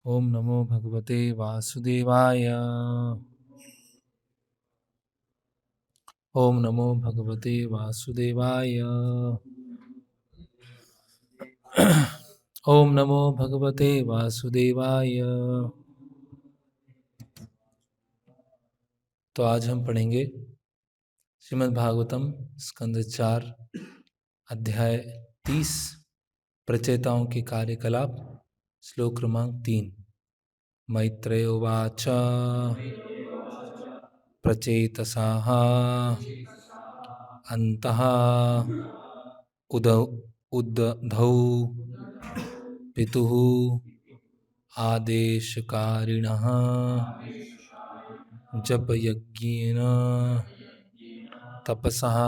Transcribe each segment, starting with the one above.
ओम नमो भगवते वासुदेवाय। ओम नमो भगवते वासुदेवाय। ओम नमो भगवते वासुदेवाय। तो आज हम पढ़ेंगे श्रीमद् भागवतम स्कंद 4 अध्याय 30 प्रचेताओं के कार्यकलाप श्लोक क्रमांक 3। मैत्रेय उवाच प्रचेतसाः अन्तः उद्धौ पितुः आदेशकारिणः जपयज्ञेन तपसः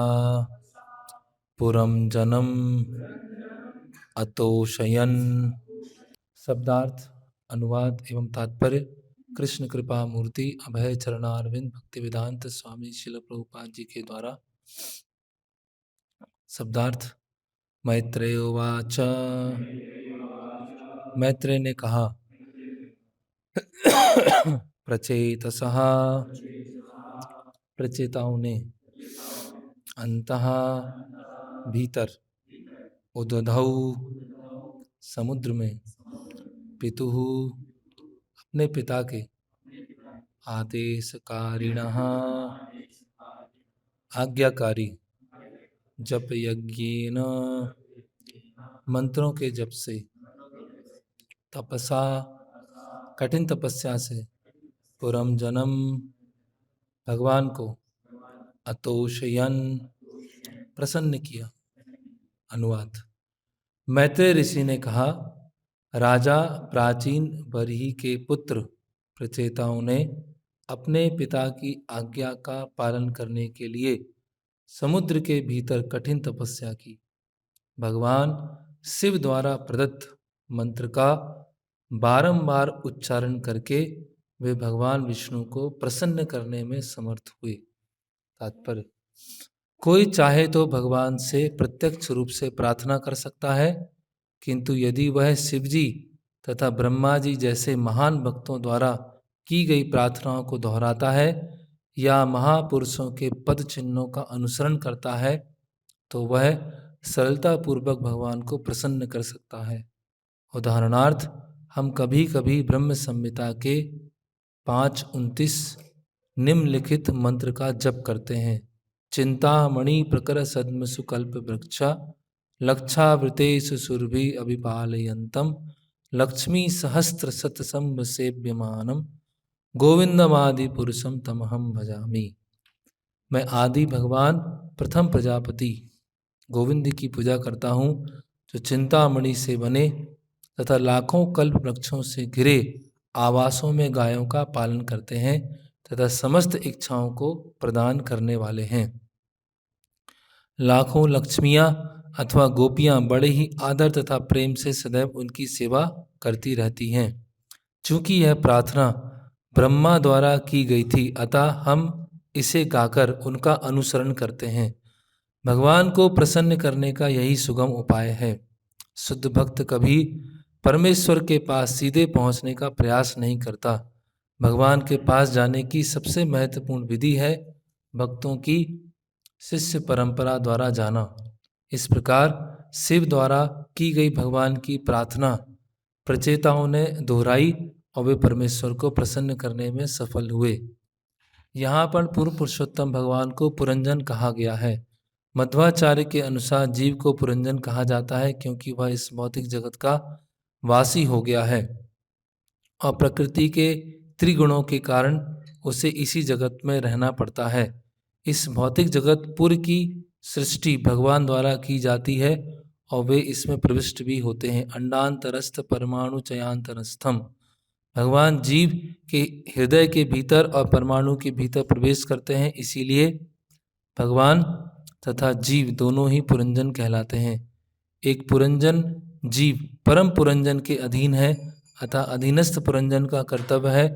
पुरं जनम अतोषयन्। शब्दार्थ, अनुवाद एवं तात्पर्य। कृष्ण कृपा मूर्ति अभय चरणारविंद भक्ति वेदांत स्वामी शिल प्रभुपाद जी के द्वारा। शब्दार्थ, मैत्रेय उवाच, मैत्रेय ने कहा, प्रचेतसः प्रचेताओं ने, अंतः भीतर, उदधौ समुद्र में, पितुः अपने पिता के, आदेशकारिणः आज्ञाकारी, जप यज्ञेन मंत्रों के जप से, तपसा कठिन तपस्या से, पुरम जन्म भगवान को, अतोषयन प्रसन्न किया। अनुवाद, मैत्रेय ऋषि ने कहा, राजा प्राचीन बरही के पुत्र प्रचेताओं ने अपने पिता की आज्ञा का पालन करने के लिए समुद्र के भीतर कठिन तपस्या की। भगवान शिव द्वारा प्रदत्त मंत्र का बारंबार उच्चारण करके वे भगवान विष्णु को प्रसन्न करने में समर्थ हुए। तात्पर्य, कोई चाहे तो भगवान से प्रत्यक्ष रूप से प्रार्थना कर सकता है, किंतु यदि वह शिवजी तथा ब्रह्मा जी जैसे महान भक्तों द्वारा की गई प्रार्थनाओं को दोहराता है या महापुरुषों के पद चिन्हों का अनुसरण करता है, तो वह सरलता पूर्वक भगवान को प्रसन्न कर सकता है। उदाहरणार्थ, हम कभी कभी ब्रह्म संहिता के 5:29 निम्नलिखित मंत्र का जप करते हैं। चिंतामणि प्रकर सद्म सुकल्प वृक्षा लक्षावृतेषु सुरभि अभिपालयन्तम लक्ष्मी सहस्त्र शतसंभ सेव्यमानम गोविंदमादि पुरुषम तमहम भजामि। मैं आदि भगवान प्रथम प्रजापति गोविंद की पूजा करता हूँ, जो चिंतामणि से बने तथा लाखों कल्प वृक्षों से घिरे आवासों में गायों का पालन करते हैं तथा समस्त इच्छाओं को प्रदान करने वाले हैं। लाखों लक्ष्मियाँ अथवा गोपियाँ बड़े ही आदर तथा प्रेम से सदैव उनकी सेवा करती रहती हैं। चूँकि यह प्रार्थना ब्रह्मा द्वारा की गई थी, अतः हम इसे गाकर उनका अनुसरण करते हैं। भगवान को प्रसन्न करने का यही सुगम उपाय है। शुद्ध भक्त कभी परमेश्वर के पास सीधे पहुंचने का प्रयास नहीं करता। भगवान के पास जाने की सबसे महत्वपूर्ण विधि है भक्तों की शिष्य परंपरा द्वारा जाना। इस प्रकार शिव द्वारा की गई भगवान की प्रार्थना प्रचेताओं ने दोहराई और वे परमेश्वर को प्रसन्न करने में सफल हुए। यहाँ पर पूर्व पुरुषोत्तम भगवान को पुरंजन कहा गया है। मध्वाचार्य के अनुसार जीव को पुरंजन कहा जाता है क्योंकि वह इस भौतिक जगत का वासी हो गया है और प्रकृति के त्रिगुणों के कारण उसे इसी जगत में रहना पड़ता है। इस भौतिक जगत पूर्व की सृष्टि भगवान द्वारा की जाती है और वे इसमें प्रविष्ट भी होते हैं। अंडांतरस्थ परमाणु चयांतरस्थम, भगवान जीव के हृदय के भीतर और परमाणु के भीतर प्रवेश करते हैं। इसीलिए भगवान तथा जीव दोनों ही पुरंजन कहलाते हैं। एक पुरंजन जीव परम पुरंजन के अधीन है, अतः अधीनस्थ पुरंजन का कर्तव्य है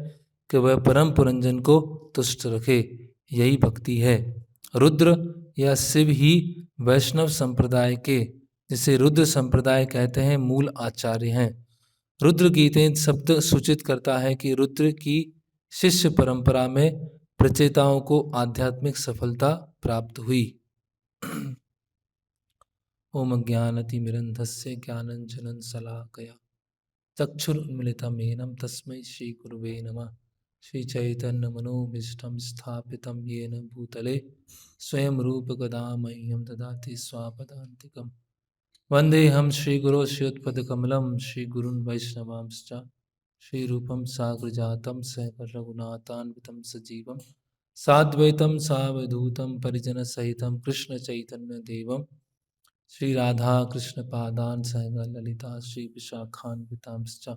कि वह परम पुरंजन को तुष्ट रखे। यही भक्ति है। रुद्र या शिव ही वैष्णव संप्रदाय के, जिसे रुद्र संप्रदाय कहते हैं, मूल आचार्य हैं। रुद्र गीतें शब्द सूचित करता है कि रुद्र की शिष्य परंपरा में प्रचेताओं को आध्यात्मिक सफलता प्राप्त हुई। ओम ज्ञानतिमिरन्धस्य ज्ञानाञ्जनं शलाकया चक्षुरुन्मिलितं येन तस्मै श्रीगुरुवे नमः। श्रीचैतन्यमनोभीष्टं स्थापितं येन भूतले स्वयं रूपकदा मह्यं ददाति स्वापदान्तिकम्। वन्देऽहं श्रीगुरो श्रीयुतपदकमलं श्रीगुरून् वैष्णवांश्च श्रीरूपं साग्रजातं सहगणरघुनाथान्वितं सजीवं साद्वैतं सावधूतं परिजनसहितं कृष्णचैतन्यदेवं श्रीराधाकृष्णपादान् सहगणललिता श्रीविशाखान्वितांश्च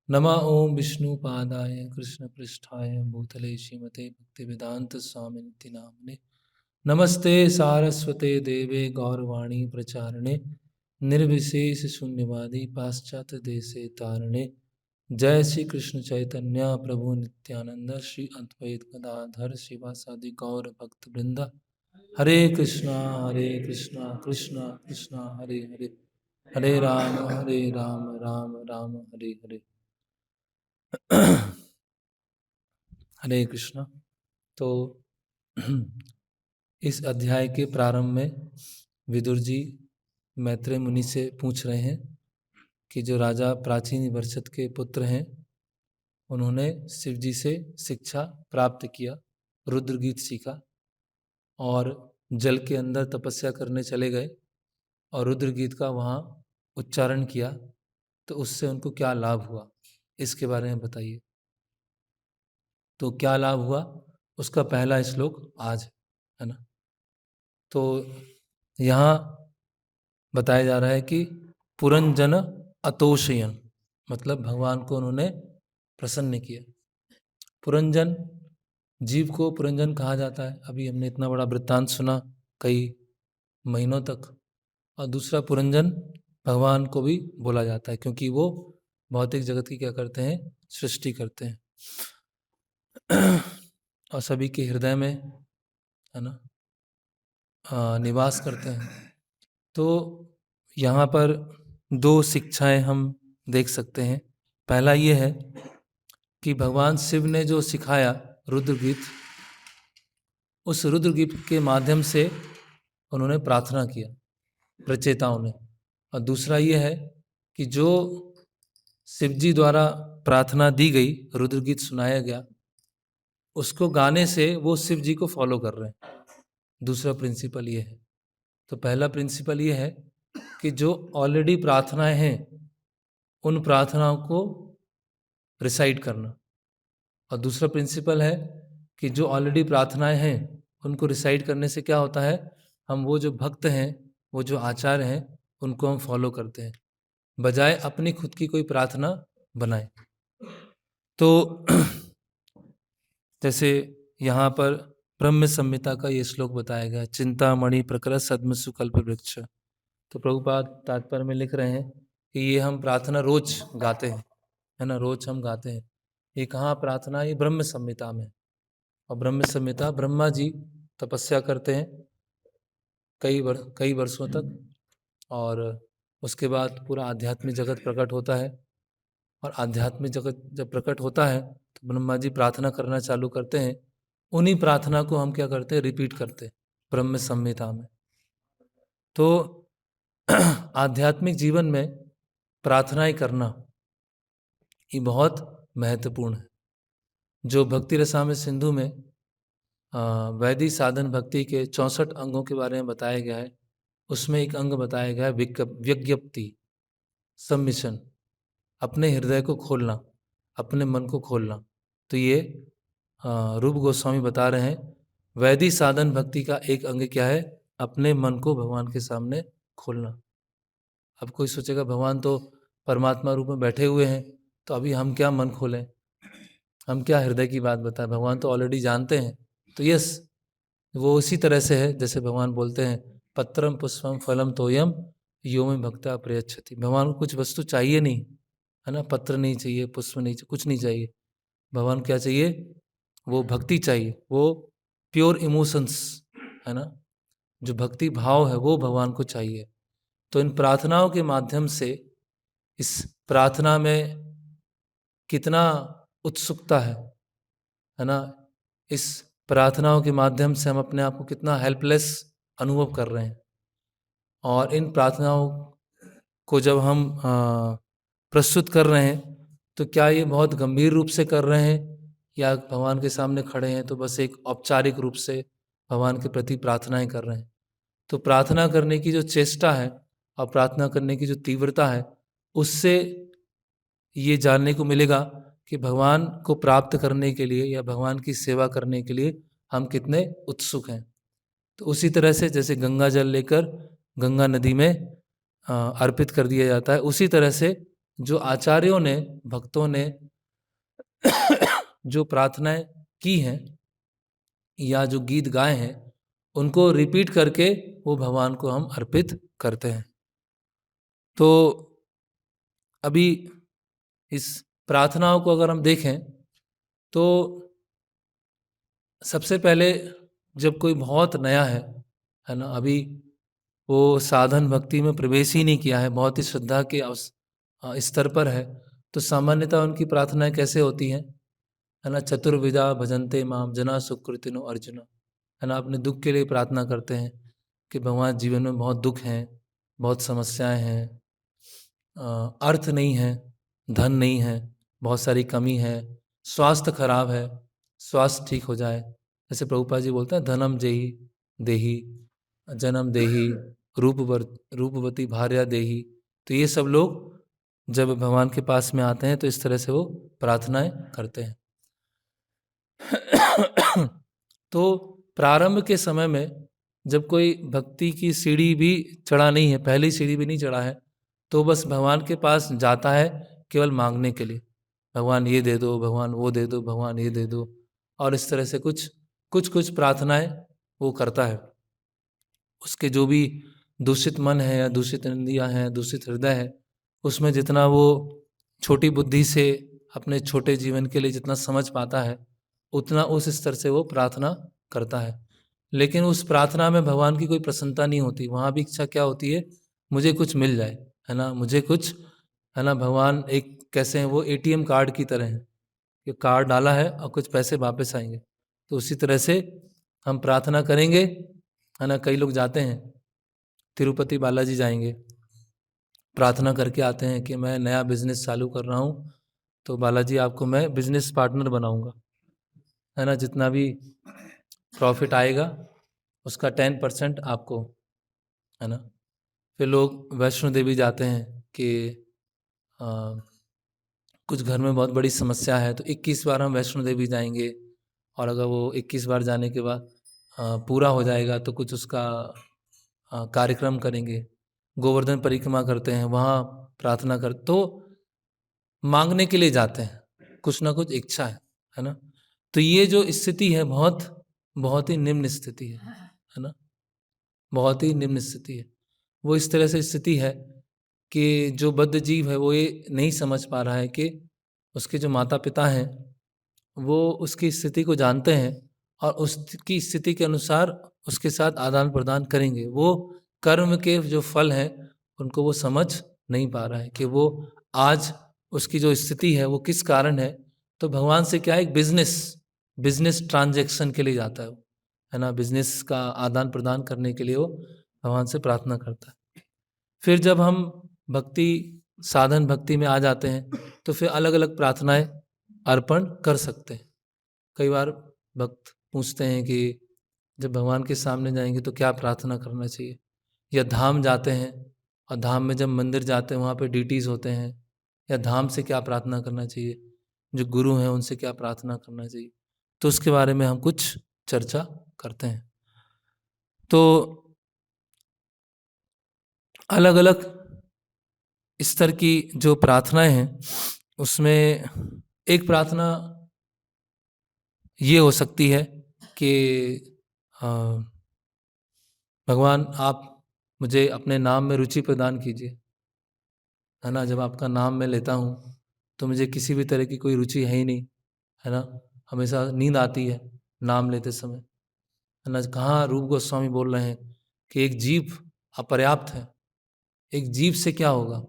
नमः ओं विष्णुपादाय कृष्णपृष्ठाय भूतले श्रीमते भक्तिवेदान्तस्वामिनिति नामिने नमस्ते सारस्वते देवे गौरवाणी प्रचारिणे निर्विशेष शून्यवादी पाश्चात्य देशे तारिणे जय श्री कृष्ण चैतन्य प्रभु नित्यानंद श्री अद्वैत गदाधर शिवासादि गौर भक्त वृंदा हरे कृष्णा कृष्णा कृष्णा हरे हरे हरे राम राम राम हरे हरे। हरे कृष्णा। तो इस अध्याय के प्रारंभ में विदुर जी मैत्रेय मुनि से पूछ रहे हैं कि जो राजा प्राचीन वर्षद के पुत्र हैं उन्होंने शिव जी से शिक्षा प्राप्त किया, रुद्र गीत सीखा और जल के अंदर तपस्या करने चले गए और रुद्र गीत का वहाँ उच्चारण किया, तो उससे उनको क्या लाभ हुआ इसके बारे में बताइए। तो क्या लाभ हुआ उसका पहला श्लोक आज है ना। तो यहाँ बताया जा रहा है कि पुरंजन अतोषयन मतलब भगवान को उन्होंने प्रसन्न किया। पुरंजन, जीव को पुरंजन कहा जाता है। अभी हमने इतना बड़ा वृत्तांत सुना कई महीनों तक। और दूसरा पुरंजन भगवान को भी बोला जाता है क्योंकि वो भौतिक जगत की क्या करते हैं, सृष्टि करते हैं और सभी के हृदय में है ना निवास करते हैं। तो यहाँ पर दो शिक्षाएं हम देख सकते हैं। पहला ये है कि भगवान शिव ने जो सिखाया रुद्र गीत, उस रुद्र गीत के माध्यम से उन्होंने प्रार्थना किया प्रचेताओं ने। और दूसरा ये है कि जो शिव जी द्वारा प्रार्थना दी गई, रुद्र गीत सुनाया गया, उसको गाने से वो शिव जी को फॉलो कर रहे हैं। दूसरा प्रिंसिपल ये है। तो पहला प्रिंसिपल ये है कि जो ऑलरेडी प्रार्थनाएं हैं उन प्रार्थनाओं को रिसाइट करना। और दूसरा प्रिंसिपल है कि जो ऑलरेडी प्रार्थनाएं हैं उनको रिसाइट करने से क्या होता है, हम वो जो भक्त हैं, वो जो आचार्य हैं, उनको हम फॉलो करते हैं बजाय अपनी खुद की कोई प्रार्थना बनाए। तो जैसे यहाँ पर ब्रह्म संहिता का ये श्लोक बताया गया, चिंतामणि प्रकृत सद्म सुकल्प वृक्ष। तो प्रभुपाद तात्पर्य में लिख रहे हैं कि ये हम प्रार्थना रोज गाते हैं, है ना, रोज हम गाते हैं। ये कहाँ प्रार्थना, ये ब्रह्म संहिता में। और ब्रह्म संहिता ब्रह्मा जी तपस्या करते हैं कई वर्षों तक, और उसके बाद पूरा आध्यात्मिक जगत प्रकट होता है। और आध्यात्मिक जगत जब प्रकट होता है तो ब्रह्मा जी प्रार्थना करना चालू करते हैं। उन्हीं प्रार्थना को हम क्या करते हैं, रिपीट करते हैं ब्रह्म संहिता में। तो आध्यात्मिक जीवन में प्रार्थनाएं करना ये बहुत महत्वपूर्ण है। जो भक्ति रसामृत सिंधु में वैदिक साधन भक्ति के 64 अंगों के बारे में बताया गया है, उसमें एक अंग बताया गया है विज्ञप्ति, सबमिशन, अपने हृदय को खोलना, अपने मन को खोलना। तो ये रूप गोस्वामी बता रहे हैं वैदिक साधन भक्ति का एक अंग क्या है, अपने मन को भगवान के सामने खोलना। अब कोई सोचेगा भगवान तो परमात्मा रूप में बैठे हुए हैं, तो अभी हम क्या मन खोलें, हम क्या हृदय की बात बताएं, भगवान तो ऑलरेडी जानते हैं। तो यस, वो उसी तरह से है जैसे भगवान बोलते हैं पत्रम पुष्पम फलम तोयम यो में भक्ता प्रयच्छति। भगवान को कुछ वस्तु चाहिए नहीं, है ना, पत्र नहीं चाहिए, पुष्प नहीं चाहिए, कुछ नहीं चाहिए। भगवान क्या चाहिए, वो भक्ति चाहिए, वो प्योर इमोशंस, है ना, जो भक्ति भाव है वो भगवान को चाहिए। तो इन प्रार्थनाओं के माध्यम से इस प्रार्थना में कितना उत्सुकता है ना। इस प्रार्थनाओं के माध्यम से हम अपने आप को कितना हेल्पलेस अनुभव कर रहे हैं। और इन प्रार्थनाओं को जब हम प्रस्तुत कर रहे हैं तो क्या ये बहुत गंभीर रूप से कर रहे हैं, या भगवान के सामने खड़े हैं तो बस एक औपचारिक रूप से भगवान के प्रति प्रार्थनाएं कर रहे हैं। तो प्रार्थना करने की जो चेष्टा है और प्रार्थना करने की जो तीव्रता है, उससे ये जानने को मिलेगा कि भगवान को प्राप्त करने के लिए या भगवान की सेवा करने के लिए हम कितने उत्सुक हैं। तो उसी तरह से जैसे गंगा जल लेकर गंगा नदी में अर्पित कर दिया जाता है, उसी तरह से जो आचार्यों ने, भक्तों ने जो प्रार्थनाएं की हैं या जो गीत गाए हैं, उनको रिपीट करके वो भगवान को हम अर्पित करते हैं। तो अभी इस प्रार्थनाओं को अगर हम देखें तो सबसे पहले जब कोई बहुत नया है ना, अभी वो साधन भक्ति में प्रवेश ही नहीं किया है, बहुत ही श्रद्धा के स्तर पर है, तो सामान्यतः उनकी प्रार्थनाएं कैसे होती हैं, है ना। चतुर्विधा भजन्ते माम जना सुकृतिनो अर्जुन, है ना। अपने दुख के लिए प्रार्थना करते हैं कि भगवान जीवन में बहुत दुख हैं, बहुत समस्याएं हैं, अर्थ नहीं है, धन नहीं है, बहुत सारी कमी है, स्वास्थ्य खराब है, स्वास्थ्य ठीक हो जाए। जैसे प्रभुपाद जी बोलते हैं, धनम जेहि देहि, जन्म देहि, रूपवती भार्या देहि। तो ये सब लोग जब भगवान के पास में आते हैं तो इस तरह से वो प्रार्थनाएं करते हैं। तो प्रारंभ के समय में जब कोई भक्ति की सीढ़ी भी चढ़ा नहीं है, पहली सीढ़ी भी नहीं चढ़ा है, तो बस भगवान के पास जाता है केवल मांगने के लिए, भगवान ये दे दो, भगवान वो दे दो, भगवान ये दे दो, और इस तरह से कुछ प्रार्थनाएं वो करता है। उसके जो भी दूषित मन है या दूषित इंद्रियां हैं, दूषित हृदय है, उसमें जितना वो छोटी बुद्धि से अपने छोटे जीवन के लिए जितना समझ पाता है, उतना उस स्तर से वो प्रार्थना करता है। लेकिन उस प्रार्थना में भगवान की कोई प्रसन्नता नहीं होती। वहाँ भी इच्छा क्या होती है, मुझे कुछ मिल जाए, है ना, मुझे कुछ, है ना। भगवान एक कैसे हैं, वो एटीएम कार्ड की तरह हैं, कि कार्ड डाला है और कुछ पैसे वापस आएंगे। तो उसी तरह से हम प्रार्थना करेंगे, है ना। कई लोग जाते हैं तिरुपति बालाजी जाएंगे, प्रार्थना करके आते हैं कि मैं नया बिजनेस चालू कर रहा हूँ, तो बालाजी आपको मैं बिजनेस पार्टनर बनाऊंगा, है ना। जितना भी प्रॉफिट आएगा उसका 10% आपको, है ना। फिर लोग वैष्णो देवी जाते हैं कि कुछ घर में बहुत बड़ी समस्या है, तो 21 बार हम वैष्णो देवी जाएंगे, और अगर वो 21 बार जाने के बाद पूरा हो जाएगा तो कुछ उसका कार्यक्रम करेंगे। गोवर्धन परिक्रमा करते हैं, वहाँ प्रार्थना कर, तो मांगने के लिए जाते हैं, कुछ ना कुछ इच्छा है ना। तो ये जो स्थिति है बहुत बहुत ही निम्न स्थिति है ना, बहुत ही निम्न स्थिति है। वो इस तरह से स्थिति है कि जो बद्ध जीव है वो ये नहीं समझ पा रहा है कि उसके जो माता पिता हैं वो उसकी स्थिति को जानते हैं और उसकी स्थिति के अनुसार उसके साथ आदान प्रदान करेंगे। वो कर्म के जो फल हैं उनको वो समझ नहीं पा रहा है कि वो आज उसकी जो स्थिति है वो किस कारण है। तो भगवान से क्या है, एक बिजनेस ट्रांजैक्शन के लिए जाता है ना, बिजनेस का आदान प्रदान करने के लिए वो भगवान से प्रार्थना करता है। फिर जब हम भक्ति साधन भक्ति में आ जाते हैं तो फिर अलग अलग प्रार्थनाएं अर्पण कर सकते हैं। कई बार भक्त पूछते हैं कि जब भगवान के सामने जाएंगे तो क्या प्रार्थना करना चाहिए, या धाम जाते हैं और धाम में जब मंदिर जाते हैं वहाँ पे डीटीज होते हैं, या धाम से क्या प्रार्थना करना चाहिए, जो गुरु हैं उनसे क्या प्रार्थना करना चाहिए, तो उसके बारे में हम कुछ चर्चा करते हैं। तो अलग अलग स्तर की जो प्रार्थनाएं हैं उसमें एक प्रार्थना ये हो सकती है कि भगवान आप मुझे अपने नाम में रुचि प्रदान कीजिए, है ना। जब आपका नाम मैं लेता हूँ तो मुझे किसी भी तरह की कोई रुचि है ही नहीं, है ना। हमेशा नींद आती है नाम लेते समय, है ना। कहाँ रूप गोस्वामी बोल रहे हैं कि एक जीव अपर्याप्त है, एक जीव से क्या होगा,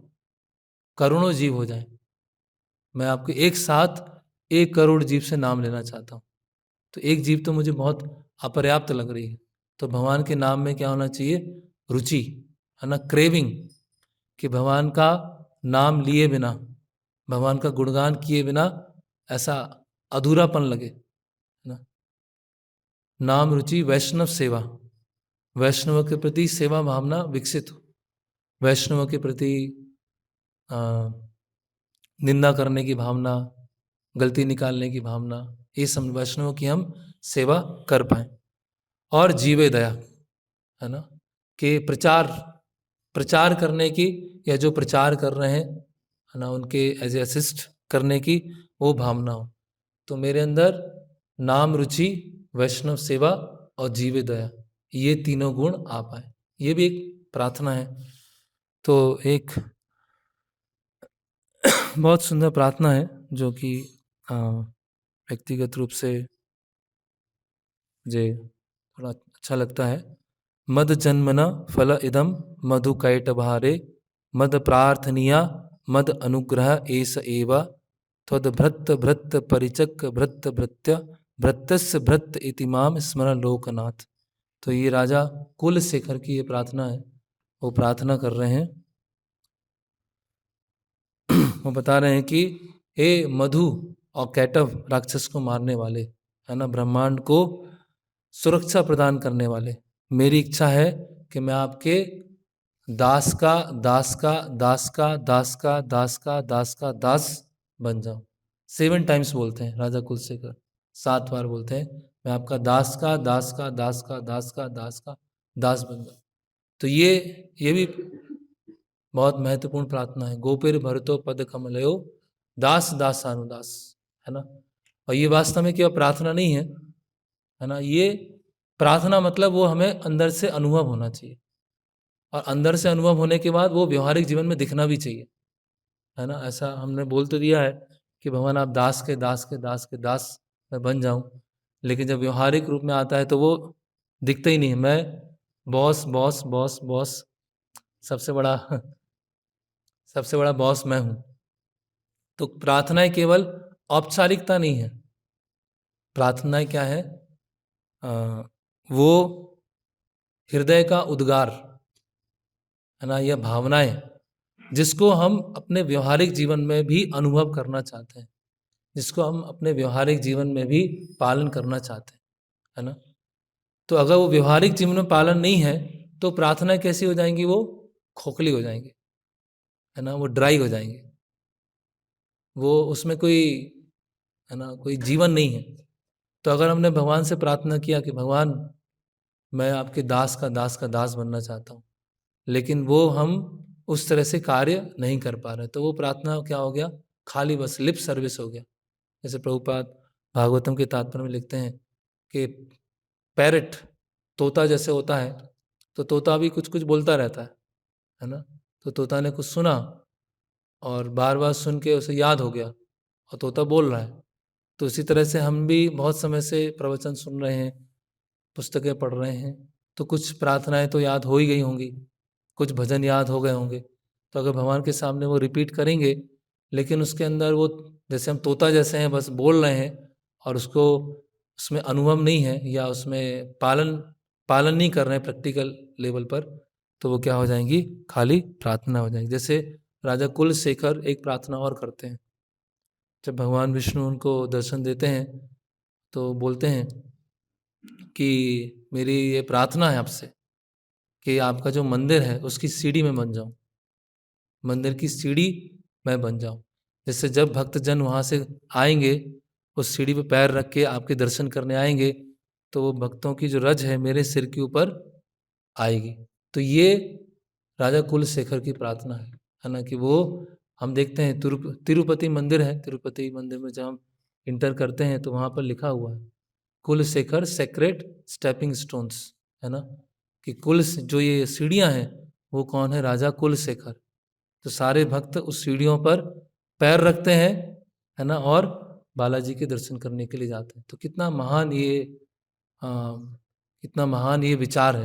करोड़ों जीव हो जाएं, मैं आपके एक साथ 1 करोड़ जीव से नाम लेना चाहता हूँ, तो एक जीव तो मुझे बहुत अपर्याप्त लग रही है। तो भगवान के नाम में क्या होना चाहिए? रुचि, है ना, क्रेविंग, कि भगवान का नाम लिए बिना, भगवान का गुणगान किए बिना ऐसा अधूरापन लगे, है ना। नाम रुचि वैष्णव सेवा, वैष्णव के प्रति सेवा भावना विकसित हो, वैष्णव के प्रति अ, निंदा करने की भावना, गलती निकालने की भावना, ये सब वैष्णव की हम सेवा कर पाए। और जीवे दया, है ना, कि प्रचार प्रचार करने की, या जो प्रचार कर रहे हैं, है ना, उनके एज ए असिस्ट करने की वो भावना हो। तो मेरे अंदर नाम रुचि, वैष्णव सेवा और जीवे दया, ये तीनों गुण आ पाए, ये भी एक प्रार्थना है। तो एक बहुत सुंदर प्रार्थना है जो कि व्यक्तिगत रूप से मुझे थोड़ा अच्छा लगता है। मद जन्मना फल इदम मधु कैटभारे, मद प्रार्थनीया मद अनुग्रह एस एव, त्वद भृत्त भृत्त परिचक भृत्त भृत्य भृत्यस्य भृत्त इति माम स्मरण लोकनाथ। तो ये राजा कुलशेखर की ये प्रार्थना है, वो प्रार्थना कर रहे हैं। वो बता रहे हैं कि हे मधु और कैटव राक्षस को मारने वाले, है ना, ब्रह्मांड को सुरक्षा प्रदान करने वाले, मेरी इच्छा है कि मैं आपके दास का दास का दास का दास का दास का दास का दास बन जाऊं। 7 टाइम्स बोलते हैं राजा कुलशेखर, 7 बार बोलते हैं, मैं आपका दास का दास का दास का दास का दास का दास बन जाऊं। तो ये भी बहुत महत्वपूर्ण प्रार्थना है। गोपेर भरतो पद कमलयो दास दासानुदास, है ना। और ये वास्तव में केवल प्रार्थना नहीं है ना, ये प्रार्थना मतलब वो हमें अंदर से अनुभव होना चाहिए, और अंदर से अनुभव होने के बाद वो व्यवहारिक जीवन में दिखना भी चाहिए, है ना। ऐसा हमने बोल तो दिया है कि भगवान आप दास के दास के दास के दास मैं बन जाऊं, लेकिन जब व्यवहारिक रूप में आता है तो वो दिखता ही नहीं है। मैं बॉस बॉस बॉस बॉस, सबसे बड़ा सबसे बड़ा बॉस मैं हूं। तो प्रार्थनाएं केवल औपचारिकता नहीं है, प्रार्थनाएं क्या है? वो हृदय का उद्गार, है ना, यह भावनाएं जिसको हम अपने व्यवहारिक जीवन में भी अनुभव करना चाहते हैं, जिसको हम अपने व्यवहारिक जीवन में भी पालन करना चाहते हैं, है ना। तो अगर वो व्यवहारिक जीवन में पालन नहीं है तो प्रार्थना कैसी हो जाएंगी? वो खोखली हो जाएंगी, है ना, वो ड्राई हो जाएंगी, वो उसमें कोई, है ना, कोई जीवन नहीं है। तो अगर हमने भगवान से प्रार्थना किया कि भगवान मैं आपके दास का दास का दास बनना चाहता हूँ, लेकिन वो हम उस तरह से कार्य नहीं कर पा रहे, तो वो प्रार्थना क्या हो गया? खाली बस लिप सर्विस हो गया। जैसे प्रभुपाद भागवतम के तात्पर्य में लिखते हैं कि पैरट, तोता जैसे होता है, तो तोता भी कुछ कुछ बोलता रहता है ना। तो तोता ने कुछ सुना और बार बार सुन के उसे याद हो गया और तोता बोल रहा है। तो इसी तरह से हम भी बहुत समय से प्रवचन सुन रहे हैं, पुस्तकें पढ़ रहे हैं, तो कुछ प्रार्थनाएं तो याद हो ही गई होंगी, कुछ भजन याद हो गए होंगे। तो अगर भगवान के सामने वो रिपीट करेंगे, लेकिन उसके अंदर वो, जैसे हम तोता जैसे हैं, बस बोल रहे हैं और उसको उसमें अनुभव नहीं है, या उसमें पालन पालन नहीं कर रहे हैं प्रैक्टिकल लेवल पर, तो वो क्या हो जाएंगी? खाली प्रार्थना हो जाएंगी। जैसे राजा कुलशेखर एक प्रार्थना और करते हैं, जब भगवान विष्णु उनको दर्शन देते हैं तो बोलते हैं कि मेरी ये प्रार्थना है आपसे कि आपका जो मंदिर है उसकी सीढ़ी में बन जाऊं, मंदिर की सीढ़ी मैं बन जाऊं, जिससे जब भक्तजन वहां से आएंगे, उस सीढ़ी पे पैर रख के आपके दर्शन करने आएंगे, तो वो भक्तों की जो रज है मेरे सिर के ऊपर आएगी। तो ये राजा कुलशेखर की प्रार्थना है ना, कि वो हम देखते हैं तिरुपति मंदिर है, तिरुपति मंदिर में जब हम इंटर करते हैं तो वहां पर लिखा हुआ है कुलशेखर सेक्रेट स्टेपिंग स्टोन्स, है ना, कि कुल जो ये सीढ़ियां हैं वो कौन है? राजा कुलशेखर। तो सारे भक्त उस सीढ़ियों पर पैर रखते हैं, है ना, और बालाजी के दर्शन करने के लिए जाते हैं। तो कितना महान ये कितना महान ये विचार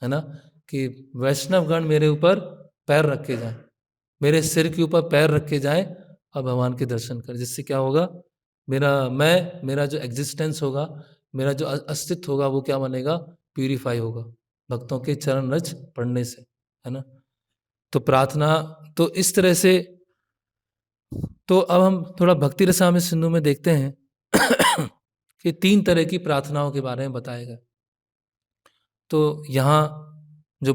है ना, कि वैष्णवगण मेरे ऊपर पैर रखे जाएं, मेरे सिर के ऊपर पैर रख के जाए और भगवान के दर्शन करें। जिससे क्या होगा, मेरा जो एग्जिस्टेंस होगा, मेरा जो अस्तित्व होगा, वो क्या बनेगा, प्यूरिफाई होगा भक्तों के चरण रज पढ़ने से, है ना। तो प्रार्थना तो इस तरह से। तो अब हम थोड़ा भक्ति रसामृत सिंधु में देखते हैं कि 3 तरह की प्रार्थनाओं के बारे में बताया गया। तो यहाँ जो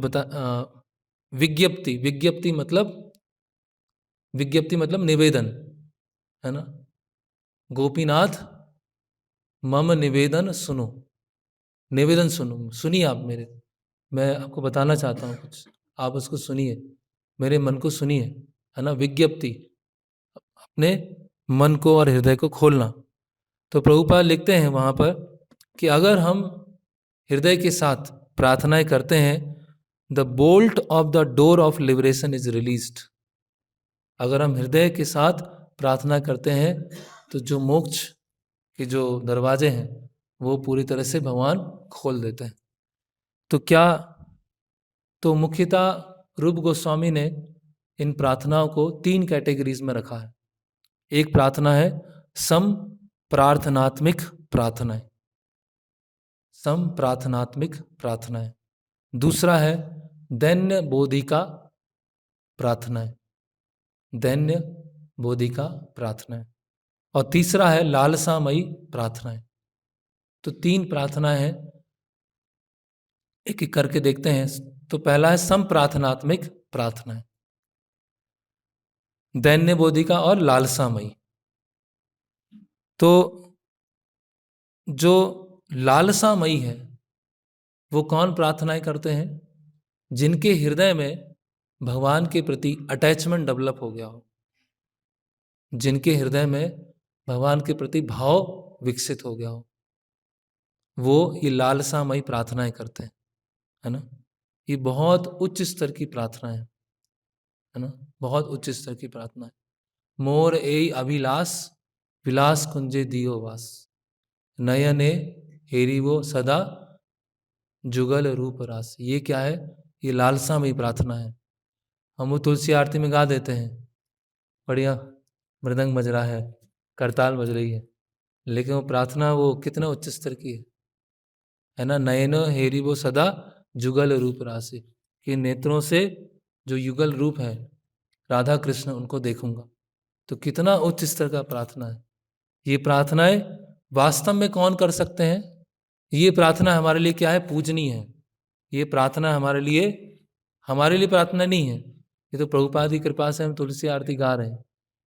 विज्ञप्ति मतलब निवेदन, है ना। गोपीनाथ मम निवेदन सुनो, निवेदन सुनो, सुनिए आप मेरे, मैं आपको बताना चाहता हूँ कुछ, आप उसको सुनिए, मेरे मन को सुनिए, है ना। विज्ञप्ति, अपने मन को और हृदय को खोलना। तो प्रभुपाद लिखते हैं वहाँ पर कि अगर हम हृदय के साथ प्रार्थनाएं करते हैं, the bolt of the door of liberation is released. अगर हम हृदय के साथ प्रार्थना करते हैं तो जो मोक्ष के जो दरवाजे हैं वो पूरी तरह से भगवान खोल देते हैं। तो मुख्यतः रूप गोस्वामी ने इन प्रार्थनाओं को 3 कैटेगरीज में रखा है। एक प्रार्थना है सम प्रार्थनात्मिक प्रार्थनाएं, सम प्रार्थनात्मिक प्रार्थनाएं। दूसरा है दैन्य बोधिका प्रार्थनाएं, दैन्य बोधिका प्रार्थनाएं। और तीसरा है लालसामयी प्रार्थनाएं। तो 3 प्रार्थनाएं हैं, एक एक करके देखते हैं। तो पहला है सम प्रार्थनात्मिक प्रार्थनाएं, दैन्य बोधिका और लालसामयी। तो जो लालसामयी है वो कौन प्रार्थनाएं करते हैं, जिनके हृदय में भगवान के प्रति अटैचमेंट डेवलप हो गया हो, जिनके हृदय में भगवान के प्रति भाव विकसित हो गया हो, वो ये लालसामयी प्रार्थनाएं करते हैं, है ना। ये बहुत उच्च स्तर की प्रार्थना है ना, बहुत उच्च स्तर की प्रार्थना है। मोर ए अभिलाष विलास कुंजे दियो वास, नयने हेरी वो सदा जुगल रूप रास। ये क्या है, ये लालसामयी प्रार्थना है। हम वो तुलसी आरती में गा देते हैं, बढ़िया मृदंग बज रहा है, करताल बज रही है, लेकिन वो प्रार्थना वो कितना उच्च स्तर की है ना। नयनो हेरी वो सदा जुगल रूप राशि, कि नेत्रों से जो युगल रूप है राधा कृष्ण उनको देखूंगा। तो कितना उच्च स्तर का प्रार्थना है। ये प्रार्थनाएं वास्तव में कौन कर सकते हैं, ये प्रार्थना हमारे लिए क्या है, पूजनीय है। ये प्रार्थना हमारे लिए प्रार्थना नहीं है, ये तो प्रभुपाद की कृपा से हम तुलसी आरती गा रहे हैं।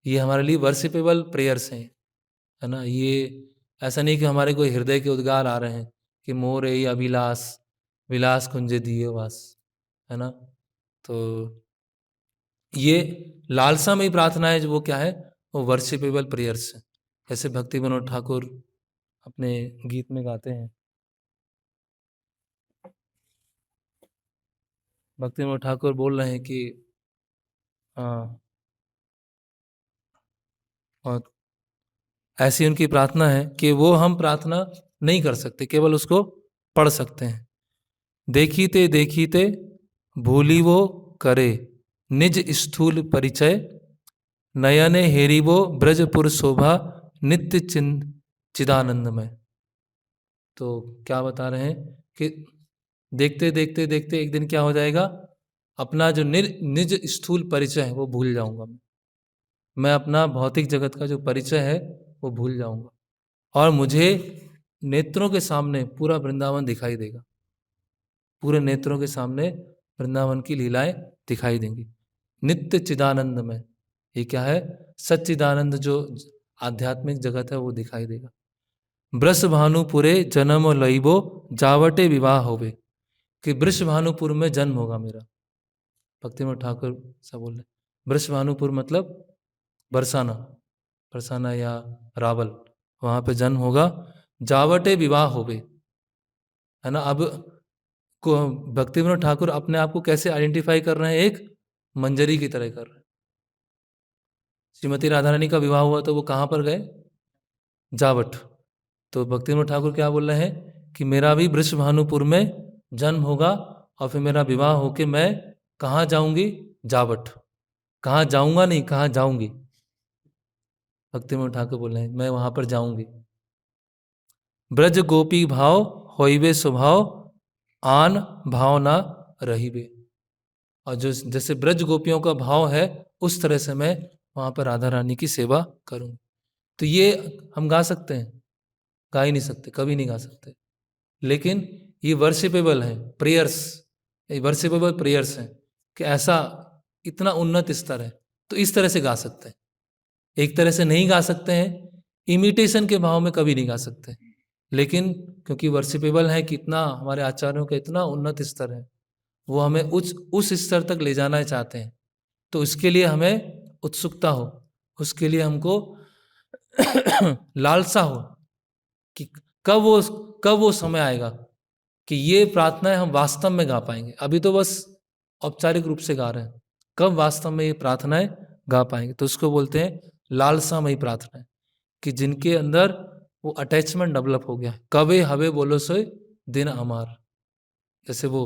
ये हमारे लिए वर्शिपेबल प्रेयर्स हैं, है ना। ये ऐसा नहीं कि हमारे कोई हृदय के उद्गार आ रहे हैं कि मोर ए अभिलाष विलास कुंजे दिए वास, है ना। तो ये लालसामयी प्रार्थनाएं जो वो क्या है, वो वर्शिपेबल प्रेयर्स है। जैसे भक्ति विनोद ठाकुर अपने गीत में गाते हैं, भक्ति विनोद ठाकुर बोल रहे हैं कि और ऐसी उनकी प्रार्थना है कि वो हम प्रार्थना नहीं कर सकते, केवल उसको पढ़ सकते हैं। देखीते देखीते भूली वो करे निज स्थूल परिचय, नयने हेरिबो ब्रजपुर शोभा नित्य चिदानंद में। तो क्या बता रहे हैं कि देखते देखते देखते एक दिन क्या हो जाएगा, अपना जो निज स्थूल परिचय है वो भूल जाऊंगा मैं अपना भौतिक जगत का जो परिचय है वो भूल जाऊंगा, और मुझे नेत्रों के सामने पूरा वृंदावन दिखाई देगा, पूरे नेत्रों के सामने वृंदावन की लीलाएं दिखाई देंगी नित्य चिदानंद में। ये क्या है, सच्चिदानंद जो आध्यात्मिक जगत है वो दिखाई देगा। ब्रस भानुपुरे जन्म लईबो जावटे विवाह होवे, कि वृष भानुपुर में जन्म होगा मेरा। भक्तिमोहन ठाकुर सब बोल रहे, वृष भानुपुर मतलब बरसाना या रावल, वहां पे जन्म होगा, जावटे विवाह होवे, है ना। अब को भक्ति विनोद ठाकुर अपने आप को कैसे आइडेंटिफाई कर रहे हैं, एक मंजरी की तरह कर रहे हैं। श्रीमती राधा रानी का विवाह हुआ तो वो कहाँ पर गए, जावट। तो भक्ति विनोद ठाकुर क्या बोल रहे हैं कि मेरा भी वृष भानुपुर में जन्म होगा और फिर मेरा विवाह होके मैं कहाँ जाऊंगी, जावट। कहाँ जाऊंगा नहीं, कहाँ जाऊंगी। भक्ति में ठाकुर बोल रहे हैं मैं वहां पर जाऊंगी। ब्रज गोपी भाव होइबे स्वभाव, आन भाव ना रहीबे। और जो जैसे ब्रज गोपियों का भाव है उस तरह से मैं वहां पर राधा रानी की सेवा करूं। तो ये हम गा सकते हैं? गा ही नहीं सकते, कभी नहीं गा सकते। लेकिन ये वर्शिपेबल है, प्रेयर्स, ये वर्शिपेबल प्रेयर्स हैं कि ऐसा इतना उन्नत स्तर है, तो इस तरह से गा सकते हैं। एक तरह से नहीं गा सकते हैं, इमिटेशन के भाव में कभी नहीं गा सकते। लेकिन क्योंकि वर्शिपेबल है कि इतना हमारे आचार्यों का इतना उन्नत स्तर है, वो हमें उस स्तर तक ले जाना चाहते हैं, तो इसके लिए हमें उत्सुकता हो, उसके लिए हमको लालसा हो कि कब वो समय आएगा कि ये प्रार्थनाएं हम वास्तव में गा पाएंगे। अभी तो बस औपचारिक रूप से गा रहे हैं, कब वास्तव में ये प्रार्थनाएं गा पाएंगे। तो उसको बोलते हैं लालसामयी प्रार्थनाएं, कि जिनके अंदर वो अटैचमेंट डेवलप हो गया। कवे हवे बोलो सोए दिन अमार, जैसे वो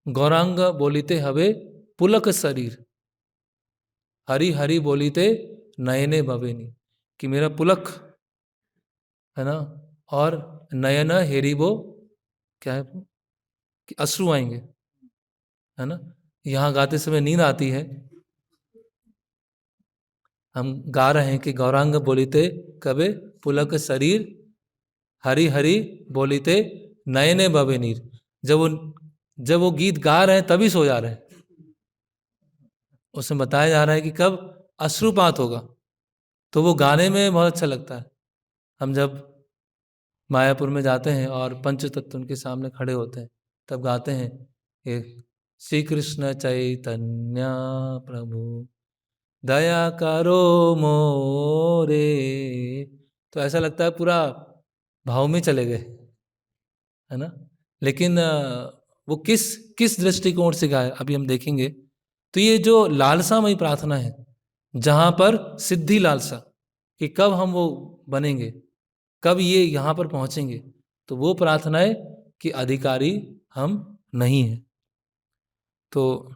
गौरांग बोलीते हवे पुलक शरीर, हरी हरी बोलीते नयने भवेनी, कि मेरा पुलक है ना, और नयन हेरीबो, क्या है वो? कि अश्रु आएंगे, है ना। यहाँ गाते समय नींद आती है, हम गा रहे हैं कि गौरांग बोलीते कबे पुलक शरीर, हरी हरी बोलीते नयने भवे नीर। जब वो गीत गा रहे हैं तभी सो जा रहे हैं। उसमें बताया जा रहा है कि कब अश्रुपात होगा, तो वो गाने में बहुत अच्छा लगता है। हम जब मायापुर में जाते हैं और पंच तत्व उनके सामने खड़े होते हैं, तब गाते हैं ये श्री कृष्ण चैतन्य प्रभु दया करो मोरे, तो ऐसा लगता है पूरा भाव में चले गए, है ना। लेकिन वो किस किस दृष्टिकोण से गाए अभी हम देखेंगे। तो ये जो लालसामयी प्रार्थना है, जहां पर सिद्धि लालसा कि कब हम वो बनेंगे, कब ये यहाँ पर पहुंचेंगे, तो वो प्रार्थनाएं कि अधिकारी हम नहीं हैं। तो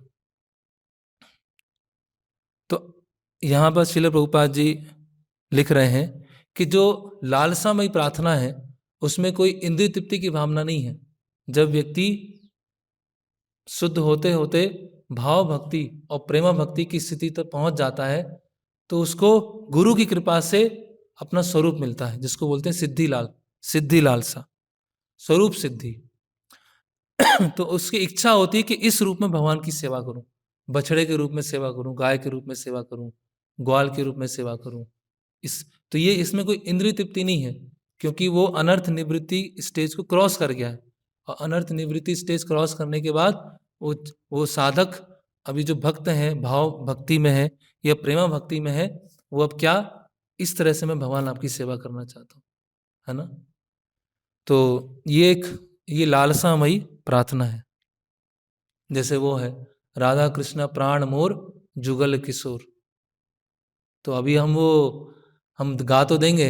तो यहाँ पर श्रील प्रभुपाद जी लिख रहे हैं कि जो लालसामयी प्रार्थना है उसमें कोई इंद्रिय तृप्ति की भावना नहीं है। जब व्यक्ति शुद्ध होते होते भाव भक्ति और प्रेमा भक्ति की स्थिति तक पहुंच जाता है, तो उसको गुरु की कृपा से अपना स्वरूप मिलता है, जिसको बोलते हैं सिद्धि लालसा, स्वरूप सिद्धि। तो उसकी इच्छा होती है कि इस रूप में भगवान की सेवा करूं, बछड़े के रूप में सेवा करूं, गाय के रूप में सेवा करूं, ग्वाल के रूप में सेवा करूं। तो ये इसमें कोई इंद्रिय तृप्ति नहीं है, क्योंकि वो अनर्थ निवृत्ति स्टेज को क्रॉस कर गया है। और अनर्थ निवृत्ति स्टेज क्रॉस करने के बाद वो साधक, अभी जो भक्त हैं भाव भक्ति में है या प्रेमा भक्ति में है, वो अब क्या, इस तरह से मैं भगवान आपकी सेवा करना चाहता हूँ, है ना। तो ये लालसामयी प्रार्थना है। जैसे वो है राधा कृष्ण प्राण मोर जुगल किशोर, तो अभी हम गा तो देंगे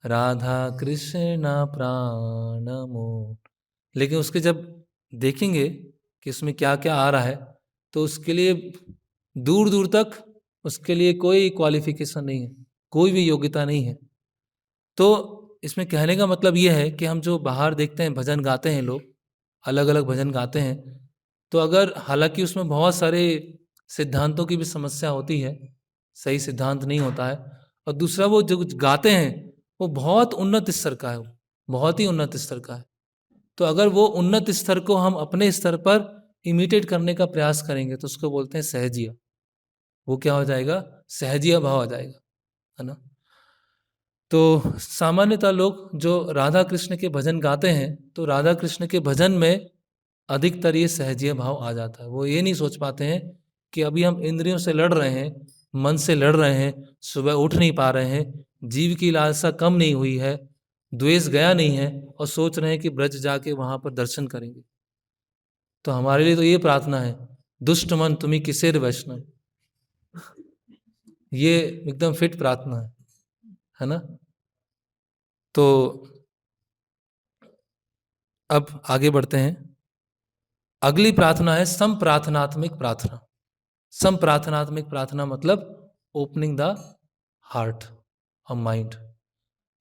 राधा कृष्ण प्राण मोर, लेकिन उसके जब देखेंगे कि उसमें क्या क्या आ रहा है, तो उसके लिए दूर दूर तक उसके लिए कोई क्वालिफिकेशन नहीं है, कोई भी योग्यता नहीं है। तो इसमें कहने का मतलब ये है कि हम जो बाहर देखते हैं भजन गाते हैं, लोग अलग अलग भजन गाते हैं, तो अगर हालांकि उसमें बहुत सारे सिद्धांतों की भी समस्या होती है, सही सिद्धांत नहीं होता है, और दूसरा वो जो गाते हैं वो बहुत उन्नत स्तर का है, बहुत ही उन्नत स्तर का है। तो अगर वो उन्नत स्तर को हम अपने स्तर पर इमिटेट करने का प्रयास करेंगे, तो उसको बोलते हैं सहजिया। वो क्या हो जाएगा, सहजिया भाव आ जाएगा, है ना। तो सामान्यतः लोग जो राधा कृष्ण के भजन गाते हैं, तो राधा कृष्ण के भजन में अधिकतर ये सहजीय भाव आ जाता है। वो ये नहीं सोच पाते हैं कि अभी हम इंद्रियों से लड़ रहे हैं, मन से लड़ रहे हैं, सुबह उठ नहीं पा रहे हैं, जीव की लालसा कम नहीं हुई है, द्वेष गया नहीं है, और सोच रहे हैं कि ब्रज जाके वहां पर दर्शन करेंगे। तो हमारे लिए तो ये प्रार्थना है, दुष्ट मन तुम्हें किसेर वैष्णव, ये एकदम फिट प्रार्थना है ना। तो अब आगे बढ़ते हैं। अगली प्रार्थना है संप्रार्थनात्मक प्रार्थना। संप्रार्थनात्मक प्रार्थना मतलब ओपनिंग द हार्ट और माइंड।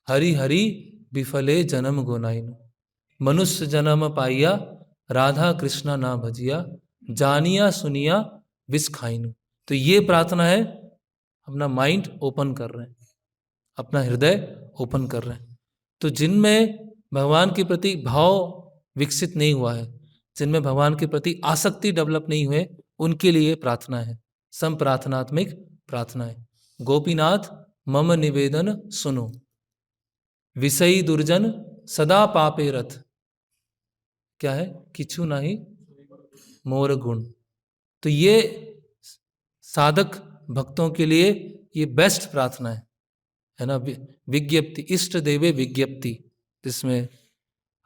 हरि हरि विफले जन्म गोनाइनु, मनुष्य जन्म पाइया, राधा कृष्णा ना भजिया, जानिया सुनिया विष खाइनु। तो ये प्रार्थना है, अपना माइंड ओपन कर रहे हैं, अपना हृदय ओपन कर रहे हैं। तो जिनमें भगवान के प्रति भाव विकसित नहीं हुआ है, जिनमें भगवान के प्रति आसक्ति डेवलप नहीं हुए, उनके लिए प्रार्थना है, संप्रार्थनात्मक प्रार्थना है। गोपीनाथ मम निवेदन सुनो, विषयी दुर्जन सदा पापे रथ, क्या है, किछु नहीं मोर गुण। तो ये साधक भक्तों के लिए ये बेस्ट प्रार्थना है ना। विज्ञप्ति, इष्ट देवे विज्ञप्ति, जिसमें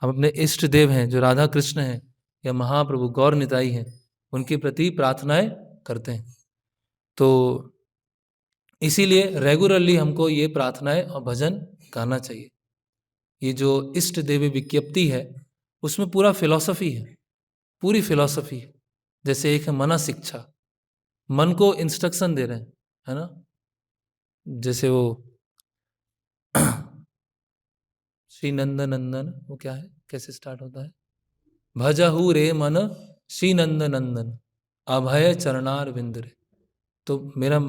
हम अपने इष्ट देव हैं जो राधा कृष्ण हैं या महाप्रभु गौर निताई हैं, उनके प्रति प्रार्थनाएं करते हैं। तो इसीलिए रेगुलरली हमको ये प्रार्थनाएं और भजन गाना चाहिए। ये जो इष्ट देवी विज्ञप्ति है उसमें पूरा फिलॉसफी है, पूरी फिलॉसफी है। जैसे एक है मना शिक्षा, मन को इंस्ट्रक्शन दे रहे हैं, है ना। जैसे वो श्री नंदन नंदन, वो क्या है, कैसे स्टार्ट होता है, भजहु रे मन श्री नंद नंदन, अभय चरणार विंदरे। तो मेरा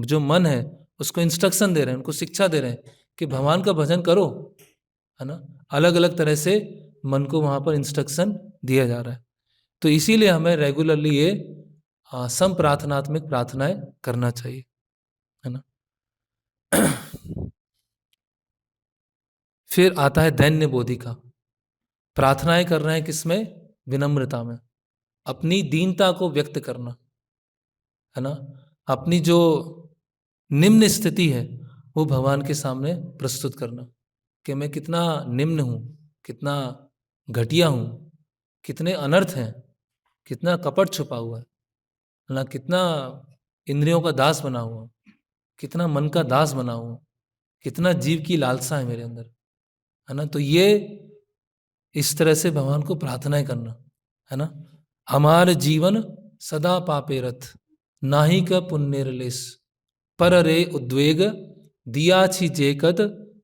जो मन है उसको इंस्ट्रक्शन दे रहे हैं, उनको शिक्षा दे रहे हैं कि भगवान का भजन करो, है ना। अलग अलग तरह से मन को वहाँ पर इंस्ट्रक्शन दिया जा रहा है। तो इसीलिए हमें रेगुलरली ये संप्रार्थनात्मक प्रार्थनाएं करना चाहिए, है ना। फिर आता है दैन्य बोधिका। प्रार्थनाएं कर रहे हैं किसमें, विनम्रता में, अपनी दीनता को व्यक्त करना, है ना। अपनी जो निम्न स्थिति है वो भगवान के सामने प्रस्तुत करना कि मैं कितना निम्न हूँ, कितना घटिया हूँ, कितने अनर्थ हैं, कितना कपट छुपा हुआ है ना, कितना इंद्रियों का दास बना हुआ, कितना मन का दास बना हुआ, कितना जीव की लालसा है मेरे अंदर, है ना। तो ये इस तरह से भगवान को प्रार्थनाएं करना, है ना। हमार जीवन सदा पापे रथ, नाही का पुण्य लेस, पर रे उद्वेग, दिया छी जेकत,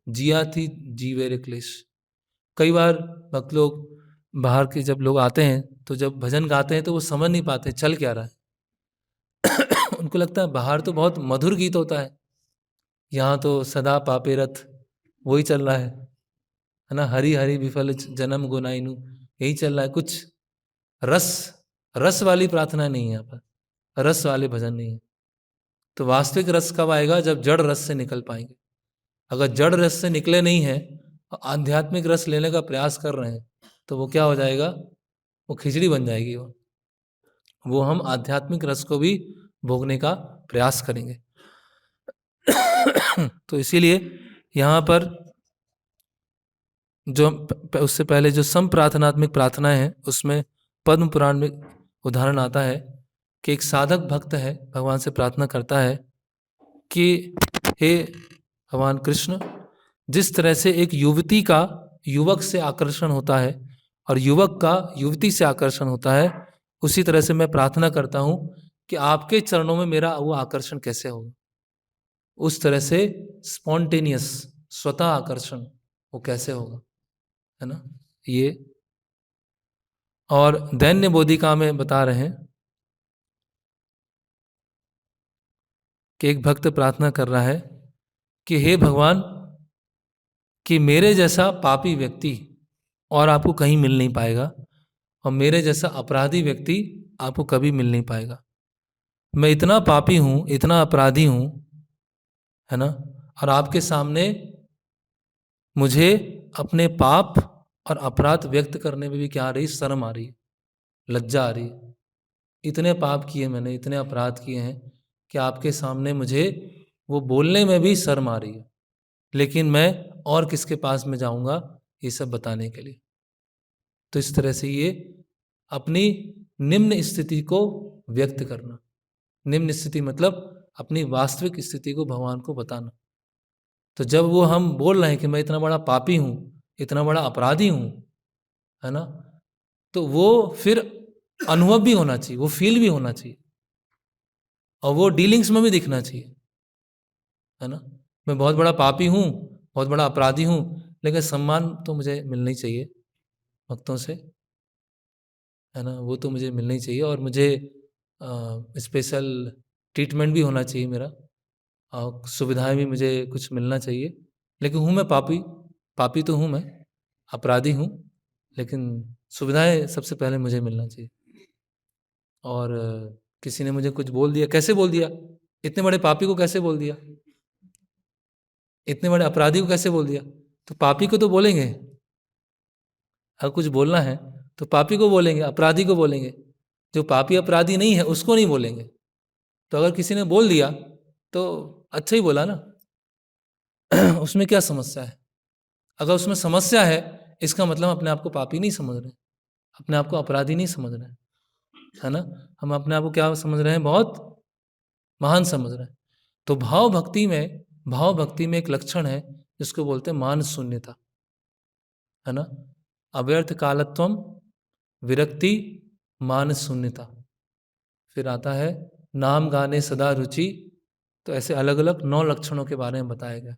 जिया थी जीवे रे क्लेश। कई बार भक्त लोग बाहर के जब लोग आते हैं तो जब भजन गाते हैं तो वो समझ नहीं पाते चल क्या रहा है। उनको लगता है बाहर तो बहुत मधुर गीत होता है, यहाँ तो सदा पापे रथ वही चल रहा है ना। हरि हरि विफल जन्म गुनाइनु, यही चल रहा है। कुछ रस रस वाली प्रार्थना नहीं है यहाँ पर, रस वाले भजन नहीं है। तो वास्तविक रस कब आएगा, जब जड़ रस से निकल पाएंगे। अगर जड़ रस से निकले नहीं है, आध्यात्मिक रस लेने का प्रयास कर रहे हैं, तो वो क्या हो जाएगा, वो खिचड़ी बन जाएगी। वो हम आध्यात्मिक रस को भी भोगने का प्रयास करेंगे। तो इसीलिए यहाँ पर जो उससे पहले जो संप्रार्थनात्मक प्रार्थनाएं हैं उसमें पद्म पुराण में उदाहरण आता है कि एक साधक भक्त है, भगवान से प्रार्थना करता है कि हे भगवान कृष्ण, जिस तरह से एक युवती का युवक से आकर्षण होता है और युवक का युवती से आकर्षण होता है, उसी तरह से मैं प्रार्थना करता हूँ कि आपके चरणों में मेरा वो आकर्षण कैसे होगा। उस तरह से स्पॉन्टेनियस, स्वतः आकर्षण वो कैसे होगा, है ना। ये और दैन्य बोधिका में बता रहे हैं कि एक भक्त प्रार्थना कर रहा है कि हे भगवान, कि मेरे जैसा पापी व्यक्ति और आपको कहीं मिल नहीं पाएगा, और मेरे जैसा अपराधी व्यक्ति आपको कभी मिल नहीं पाएगा। मैं इतना पापी हूँ, इतना अपराधी हूँ, है ना, और आपके सामने मुझे अपने पाप और अपराध व्यक्त करने में भी क्या आ रही, शर्म आ रही है, लज्जा आ रही है। इतने पाप किए मैंने, इतने अपराध किए हैं कि आपके सामने मुझे वो बोलने में भी शर्म आ रही है। लेकिन मैं और किसके पास में जाऊंगा ये सब बताने के लिए। तो इस तरह से ये अपनी निम्न स्थिति को व्यक्त करना, निम्न स्थिति मतलब अपनी वास्तविक स्थिति को भगवान को बताना। तो जब वो हम बोल रहे हैं कि मैं इतना बड़ा पापी हूँ, इतना बड़ा अपराधी हूँ, है ना, तो वो फिर अनुभव भी होना चाहिए, वो फील भी होना चाहिए और वो डीलिंग्स में भी दिखना चाहिए, है ना। मैं बहुत बड़ा पापी हूँ, बहुत बड़ा अपराधी हूँ, लेकिन सम्मान तो मुझे मिलना ही चाहिए भक्तों से, है ना। वो तो मुझे मिलना ही चाहिए, और मुझे स्पेशल ट्रीटमेंट भी होना चाहिए मेरा, और सुविधाएं भी मुझे कुछ मिलना चाहिए। लेकिन हूँ मैं पापी, पापी तो हूँ मैं, अपराधी हूँ, लेकिन सुविधाएं सबसे पहले मुझे मिलना चाहिए। और किसी ने मुझे कुछ बोल दिया, कैसे बोल दिया, इतने बड़े पापी को कैसे बोल दिया, इतने बड़े अपराधी को कैसे बोल दिया, तो पापी को तो बोलेंगे, अगर कुछ बोलना है तो पापी को बोलेंगे, अपराधी को बोलेंगे। जो पापी अपराधी नहीं है उसको नहीं बोलेंगे। तो अगर किसी ने बोल दिया तो अच्छा ही बोला ना। उसमें क्या समस्या है? अगर उसमें समस्या है, इसका मतलब अपने आप को पापी नहीं समझ रहे, अपने आप को अपराधी नहीं समझ रहे, है ना। हम अपने आप को क्या समझ रहे हैं? बहुत महान समझ रहे हैं। तो भाव भक्ति में एक लक्षण है जिसको बोलते हैं मान शून्यता, है ना। अव्यर्थ कालत्वम, विरक्ति, मान शून्यता। फिर आता है नाम गाने सदा रुचि। तो ऐसे अलग अलग 9 लक्षणों के बारे में बताया गया।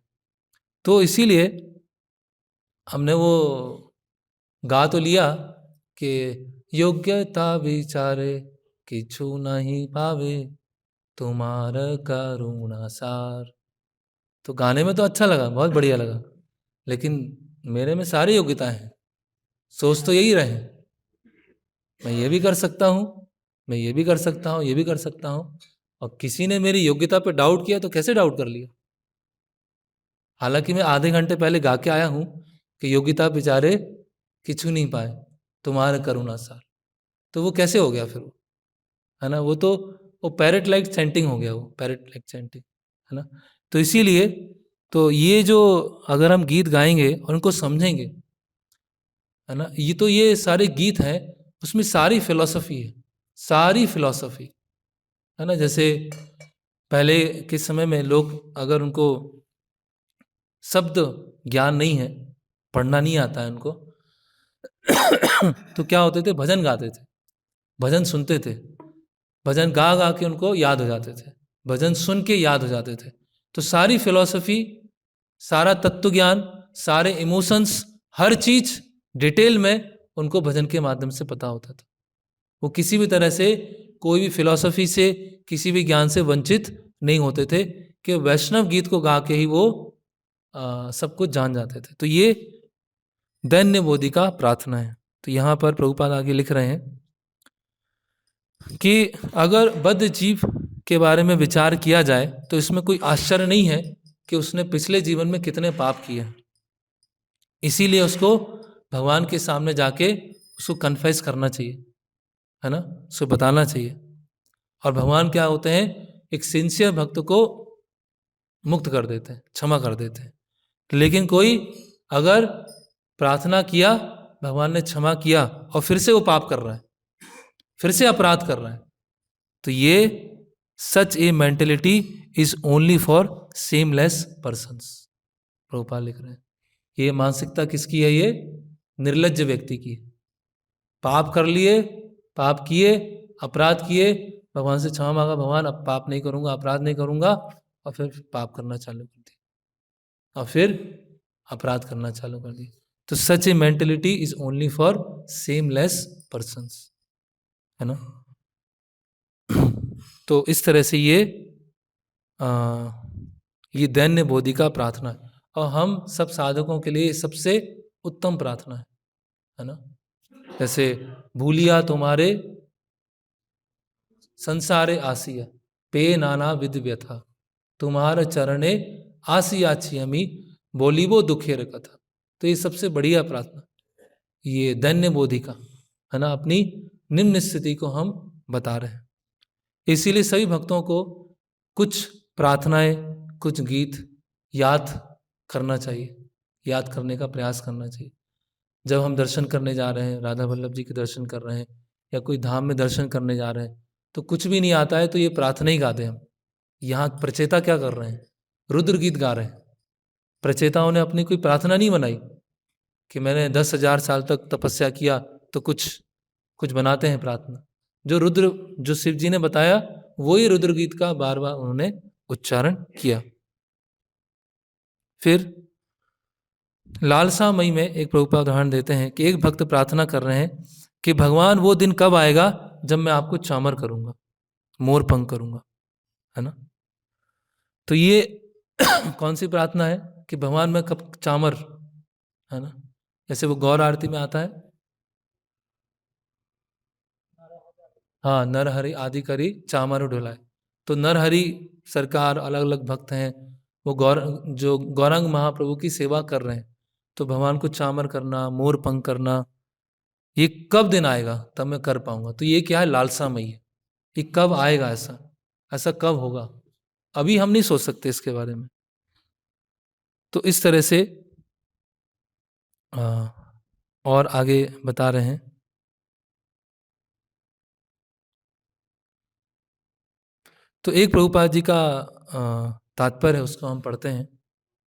तो इसीलिए हमने वो गा तो लिया कि योग्यता विचारे किछु नहीं पावे, तुम्हार करुणा सार। तो गाने में तो अच्छा लगा, बहुत बढ़िया लगा, लेकिन मेरे में सारी योग्यताएं हैं। सोच तो यही रहे, मैं ये भी कर सकता हूँ, मैं ये भी कर सकता हूँ, ये भी कर सकता हूँ। और किसी ने मेरी योग्यता पे डाउट किया तो कैसे डाउट कर लिया? हालांकि मैं आधे घंटे पहले गा के आया हूँ कि योग्यता बेचारे किछु नहीं पाए, तुम्हारे करुणा सार। तो वो कैसे हो गया फिर वो, है ना। वो तो वो पैरेट लाइक चैंटिंग हो गया, वो पैरेट लाइक चैंटिंग, है ना। तो इसीलिए तो ये जो अगर हम गीत गाएंगे और उनको समझेंगे, है ना, ये सारे गीत हैं, उसमें सारी फिलॉसफी है, सारी फिलॉसफी, है ना। जैसे पहले के समय में लोग अगर उनको शब्द ज्ञान नहीं है, पढ़ना नहीं आता है उनको, तो क्या होते थे? भजन गाते थे, भजन सुनते थे, भजन गा गा के उनको याद हो जाते थे, भजन सुन के याद हो जाते थे। तो सारी फिलॉसफी, सारा तत्व ज्ञान, सारे इमोशंस, हर चीज डिटेल में उनको भजन के माध्यम से पता होता था। वो किसी भी तरह से कोई भी फिलॉसफी से, किसी भी ज्ञान से वंचित नहीं होते थे, कि वैष्णव गीत को गा के ही वो सब कुछ जान जाते थे। तो ये दैन्य बोधि का प्रार्थना है। तो यहाँ पर प्रभुपाद आगे लिख रहे हैं कि अगर बद्ध जीव के बारे में विचार किया जाए तो इसमें कोई आश्चर्य नहीं है कि उसने पिछले जीवन में कितने पाप किए हैं। इसीलिए उसको भगवान के सामने जाके उसको कन्फेस करना चाहिए, है ना, उसको बताना चाहिए। और भगवान क्या होते हैं? एक सिंसियर भक्त को मुक्त कर देते हैं, क्षमा कर देते हैं। लेकिन कोई अगर प्रार्थना किया, भगवान ने क्षमा किया, और फिर से वो पाप कर रहा है, फिर से अपराध कर रहा है, तो ये such a mentality is only for seamless persons, Prabhupada लिख रहे हैं। ये मानसिकता किसकी है? ये निर्लज्ज व्यक्ति की। पाप कर लिए, पाप किए, अपराध किए, भगवान से क्षमा मांगा, भगवान अब पाप नहीं करूंगा, अपराध नहीं करूंगा, और फिर पाप करना चालू कर दिया, और फिर अपराध करना चालू कर दिया। तो such a mentality is only for seamless persons, है ना। तो इस तरह से ये दैन्य बोधि का प्रार्थना है, और हम सब साधकों के लिए सबसे उत्तम प्रार्थना है ना। जैसे भूलिया तुम्हारे संसारे आसिया, पे नाना विध व्यथा, तुम्हारे चरणे आसिया छियमी, बोली वो दुखेर कथा। तो ये सबसे बढ़िया प्रार्थना, ये दैन्य बोधि का, है ना। अपनी निम्न स्थिति को हम बता रहे हैं। इसीलिए सभी भक्तों को कुछ प्रार्थनाएं, कुछ गीत याद करना चाहिए, याद करने का प्रयास करना चाहिए। जब हम दर्शन करने जा रहे हैं, राधा वल्लभ जी के दर्शन कर रहे हैं, या कोई धाम में दर्शन करने जा रहे हैं, तो कुछ भी नहीं आता है तो ये प्रार्थना ही गाते हैं हम। यहाँ प्रचेता क्या कर रहे हैं? रुद्र गीत गा रहे हैं। प्रचेताओं ने अपनी कोई प्रार्थना नहीं बनाई कि मैंने 10,000 साल तक तपस्या किया तो कुछ कुछ बनाते हैं प्रार्थना। जो रुद्र, जो शिव जी ने बताया वही रुद्र गीत का बार बार उन्होंने उच्चारण किया। फिर लालसा मई में एक प्रभुपाद उदाहरण देते हैं कि एक भक्त प्रार्थना कर रहे हैं कि भगवान वो दिन कब आएगा जब मैं आपको चामर करूंगा, मोर पंख करूंगा, है ना। तो ये कौन सी प्रार्थना है कि भगवान मैं कब चामर, है ना। जैसे वो गौर आरती में आता है, हाँ, नर हरि आदि करी चामर ढुलाए। तो नर हरि सरकार, अलग अलग भक्त हैं, वो जो गौरांग महाप्रभु की सेवा कर रहे हैं, तो भगवान को चामर करना, मोर पंख करना, ये कब दिन आएगा तब मैं कर पाऊंगा। तो ये क्या है, लालसामयी है। ये कब आएगा, ऐसा ऐसा कब होगा, अभी हम नहीं सोच सकते इसके बारे में। तो इस तरह से और आगे बता रहे हैं। तो एक प्रभुपाद जी का तात्पर्य है, उसको हम पढ़ते हैं।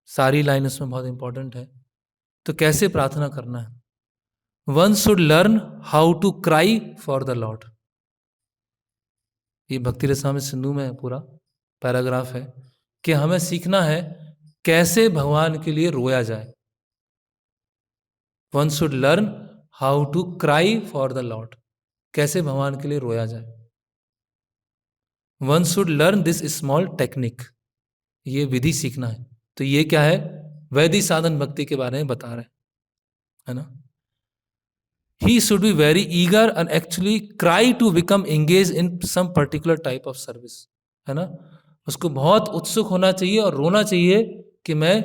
सारी लाइन उसमें बहुत इंपॉर्टेंट है। तो कैसे प्रार्थना करना है, one should learn how to cry for the Lord. ये भक्ति रसामृत सिंधु में पूरा पैराग्राफ है कि हमें सीखना है कैसे भगवान के लिए रोया जाए। One should learn how to cry for the Lord, कैसे भगवान के लिए रोया जाए। One should learn this small technique, ये विधि सीखना है। तो ये क्या है, वैदिक साधन भक्ति के बारे में बता रहे हैं, है ना। He should be very eager and actually cry to become engaged in some particular type of service, है ना। उसको बहुत उत्सुक होना चाहिए और रोना चाहिए कि मैं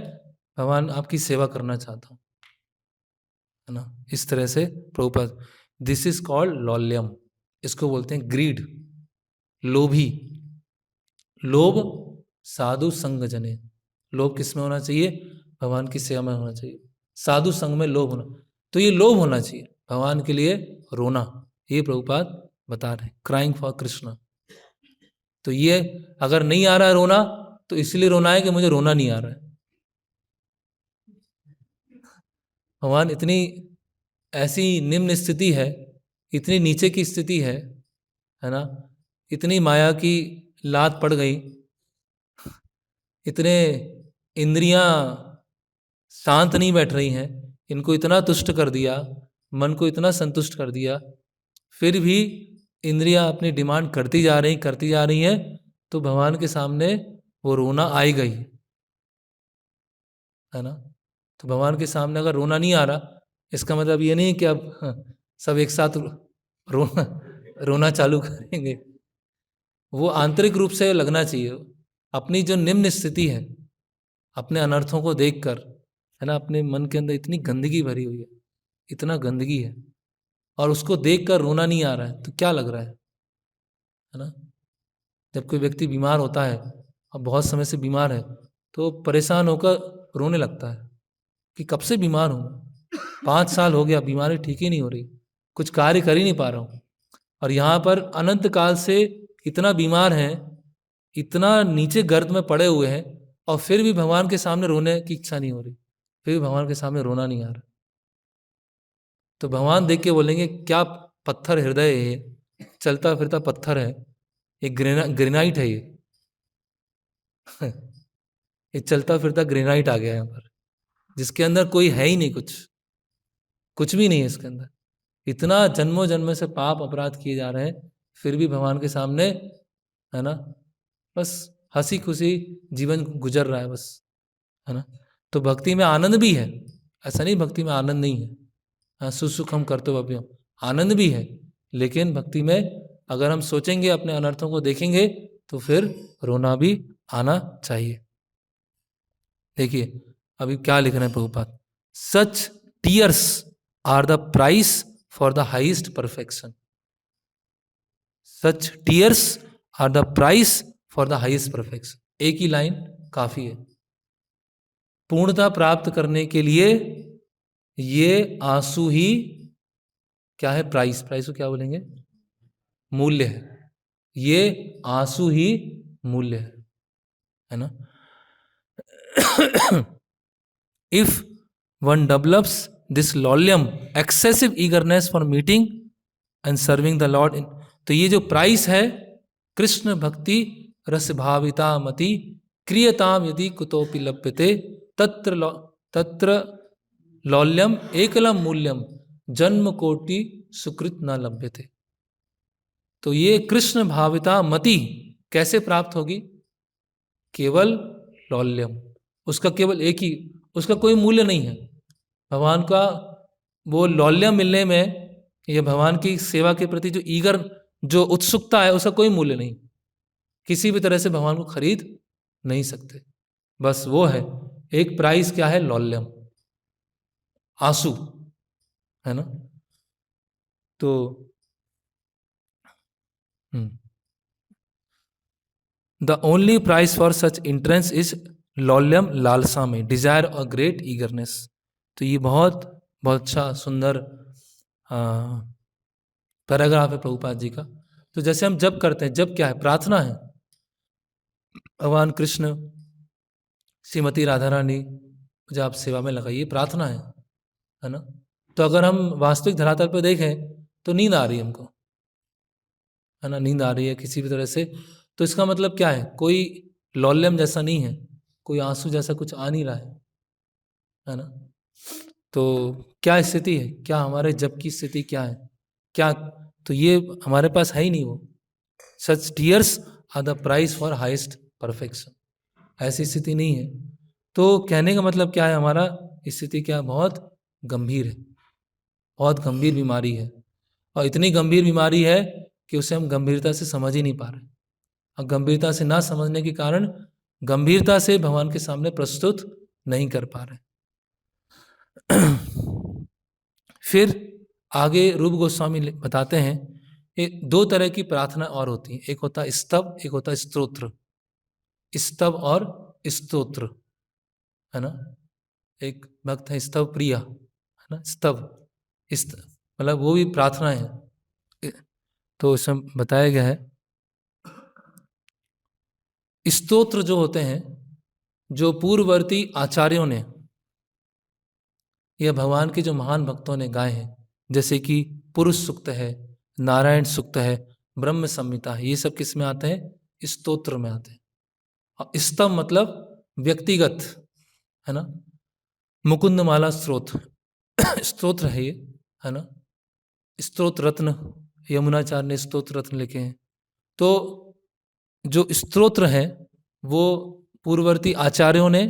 भगवान आपकी सेवा करना चाहता हूँ, है ना। इस तरह से प्रभुपाद, दिस इज कॉल्ड लॉल्यम, इसको बोलते हैं ग्रीड, लोभी। लोभ साधु संग जने, लोभ किस में होना चाहिए, भगवान की सेवा में होना चाहिए। साधु संग में लोभ होना, तो ये लोभ होना चाहिए, भगवान के लिए रोना। ये प्रभुपाद बता रहे, क्राइंग फॉर कृष्णा। तो ये अगर नहीं आ रहा है रोना, तो इसलिए रोना है कि मुझे रोना नहीं आ रहा है। भगवान इतनी ऐसी निम्न स्थिति है, इतनी नीचे की स्थिति है ना, इतनी माया की लात पड़ गई, इतने इंद्रियां शांत नहीं बैठ रही हैं, इनको इतना तुष्ट कर दिया, मन को इतना संतुष्ट कर दिया, फिर भी इंद्रियां अपनी डिमांड करती जा रही हैं। तो भगवान के सामने वो रोना आई गई, है ना। तो भगवान के सामने अगर रोना नहीं आ रहा, इसका मतलब ये नहीं कि अब सब एक साथ रोना रोना चालू करेंगे। वो आंतरिक रूप से लगना चाहिए। अपनी जो निम्न स्थिति है, अपने अनर्थों को देखकर, है ना, अपने मन के अंदर इतनी गंदगी भरी हुई है, इतना गंदगी है, और उसको देखकर रोना नहीं आ रहा है, तो क्या लग रहा है ना। जब कोई व्यक्ति बीमार होता है और बहुत समय से बीमार है, तो परेशान होकर रोने लगता है कि कब से बीमार हूँ, 5 साल हो गया, बीमारी ठीक ही नहीं हो रही, कुछ कार्य कर ही नहीं पा रहा हूँ। और यहाँ पर अनंत काल से इतना बीमार हैं, इतना नीचे गर्त में पड़े हुए हैं, और फिर भी भगवान के सामने रोने की इच्छा नहीं हो रही, फिर भी भगवान के सामने रोना नहीं आ रहा। तो भगवान देख के बोलेंगे क्या पत्थर हृदय है ये, चलता फिरता पत्थर है, ये ग्रेनाइट है ये ये चलता फिरता ग्रेनाइट आ गया यहाँ पर, जिसके अंदर कोई है ही नहीं, कुछ भी नहीं है इसके अंदर। इतना जन्मों जन्म से पाप अपराध किए जा रहे हैं, फिर भी भगवान के सामने, है ना, बस हंसी खुशी जीवन गुजर रहा है बस, है ना। तो भक्ति में आनंद भी है, ऐसा नहीं भक्ति में आनंद नहीं है। हाँ, सुसुखम कर्तव्यम, आनंद भी है, लेकिन भक्ति में अगर हम सोचेंगे, अपने अनर्थों को देखेंगे, तो फिर रोना भी आना चाहिए। देखिए अभी क्या लिख रहे हैं Prabhupada, such tears are the price for the highest perfection. Such tears are the price for the highest perfection. एक ही लाइन काफी है। पूर्णता प्राप्त करने के लिए ये आंसू ही क्या है, प्राइस, प्राइस को क्या बोलेंगे, मूल्य है। ये आंसू ही मूल्य है ना। इफ वन डेवलप्स दिस लॉल्यम excessive eagerness for meeting and serving the lord in, तो ये जो प्राइस है कृष्ण भक्ति रस भाविता मति क्रियताम यदि कुतोपि लभ्यते तत्र लौल्यम एकलम मूल्यम जन्म कोटि सुकृत न लभ्यते। तो ये कृष्ण भाविता मति कैसे प्राप्त होगी? केवल लौल्यम, उसका केवल एक ही, उसका कोई मूल्य नहीं है भगवान का। वो लौल्यम मिलने में, ये भगवान की सेवा के प्रति जो ईगर, जो उत्सुकता है, उसका कोई मूल्य नहीं। किसी भी तरह से भगवान को खरीद नहीं सकते। बस वो है एक प्राइस, क्या है? लौल्यम, आंसू, है ना। तो the only price for such entrance is लौल्यम, लालसा में, डिजायर और ग्रेट ईगरनेस। तो ये बहुत बहुत अच्छा सुंदर पैराग्राफ है प्रभुपाद जी का। तो जैसे हम जप करते हैं, जप क्या है? प्रार्थना है। भगवान कृष्ण, श्रीमती राधा रानी, मुझे आप सेवा में लगाइए, प्रार्थना है ना। तो अगर हम वास्तविक धरातल पर देखें तो नींद आ रही है हमको, है ना, नींद आ रही है किसी भी तरह से। तो इसका मतलब क्या है? कोई लौल्यम जैसा नहीं है, कोई आंसू जैसा कुछ आ नहीं रहा है ना। तो क्या स्थिति है? क्या हमारे जप की स्थिति क्या है? क्या? तो ये हमारे पास है ही नहीं वो। Such tears are the price for highest perfection. ऐसी स्थिति नहीं है। तो कहने का मतलब क्या है? हमारा स्थिति क्या? बहुत गंभीर है, बहुत गंभीर बीमारी है। और इतनी गंभीर बीमारी है कि उसे हम गंभीरता से समझ ही नहीं पा रहे। और गंभीरता से ना समझने के कारण गंभीरता से भगवान के सामने प्रस्तुत नहीं कर पा रहे। फिर आगे रूप गोस्वामी बताते हैं, दो तरह की प्रार्थना और होती है। एक होता है स्तव, एक होता है स्तोत्र। स्तव और स्तोत्र, है ना। एक भक्त है स्तव प्रिया, है ना। स्तव मतलब वो भी प्रार्थना है। तो इसमें बताया गया है, स्तोत्र जो होते हैं, जो पूर्ववर्ती आचार्यों ने या भगवान के जो महान भक्तों ने गाए हैं, जैसे कि पुरुष सूक्त है, नारायण सूक्त है, ब्रह्म संहिता है, ये सब किस में आते हैं? स्तोत्र में आते हैं। और स्तव मतलब व्यक्तिगत, है ना। मुकुंद माला स्तोत्र है ये, है ना। स्तोत्र रत्न, यमुनाचार्य ने स्तोत्र रत्न लिखे हैं। तो जो स्तोत्र है वो पूर्ववर्ती आचार्यों ने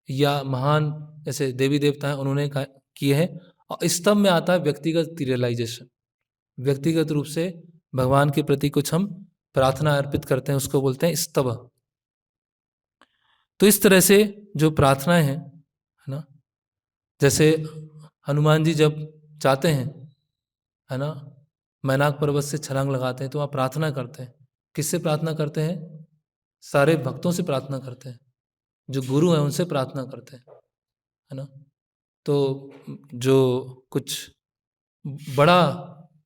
या महान जैसे देवी देवता हैं उन्होंने किए हैं। और स्तव में आता है व्यक्तिगत रियलाइजेशन, व्यक्तिगत रूप से भगवान के प्रति कुछ हम प्रार्थना अर्पित करते हैं, उसको बोलते हैं स्तव। तो इस तरह से जो प्रार्थनाएं हैं, है ना, जैसे हनुमान जी जब चाहते हैं, है ना, मैनाक पर्वत से छलांग लगाते हैं, तो वहाँ प्रार्थना करते हैं। किससे प्रार्थना करते हैं? सारे भक्तों से प्रार्थना करते हैं, जो गुरु हैं उनसे प्रार्थना करते हैं, है ना। तो जो कुछ बड़ा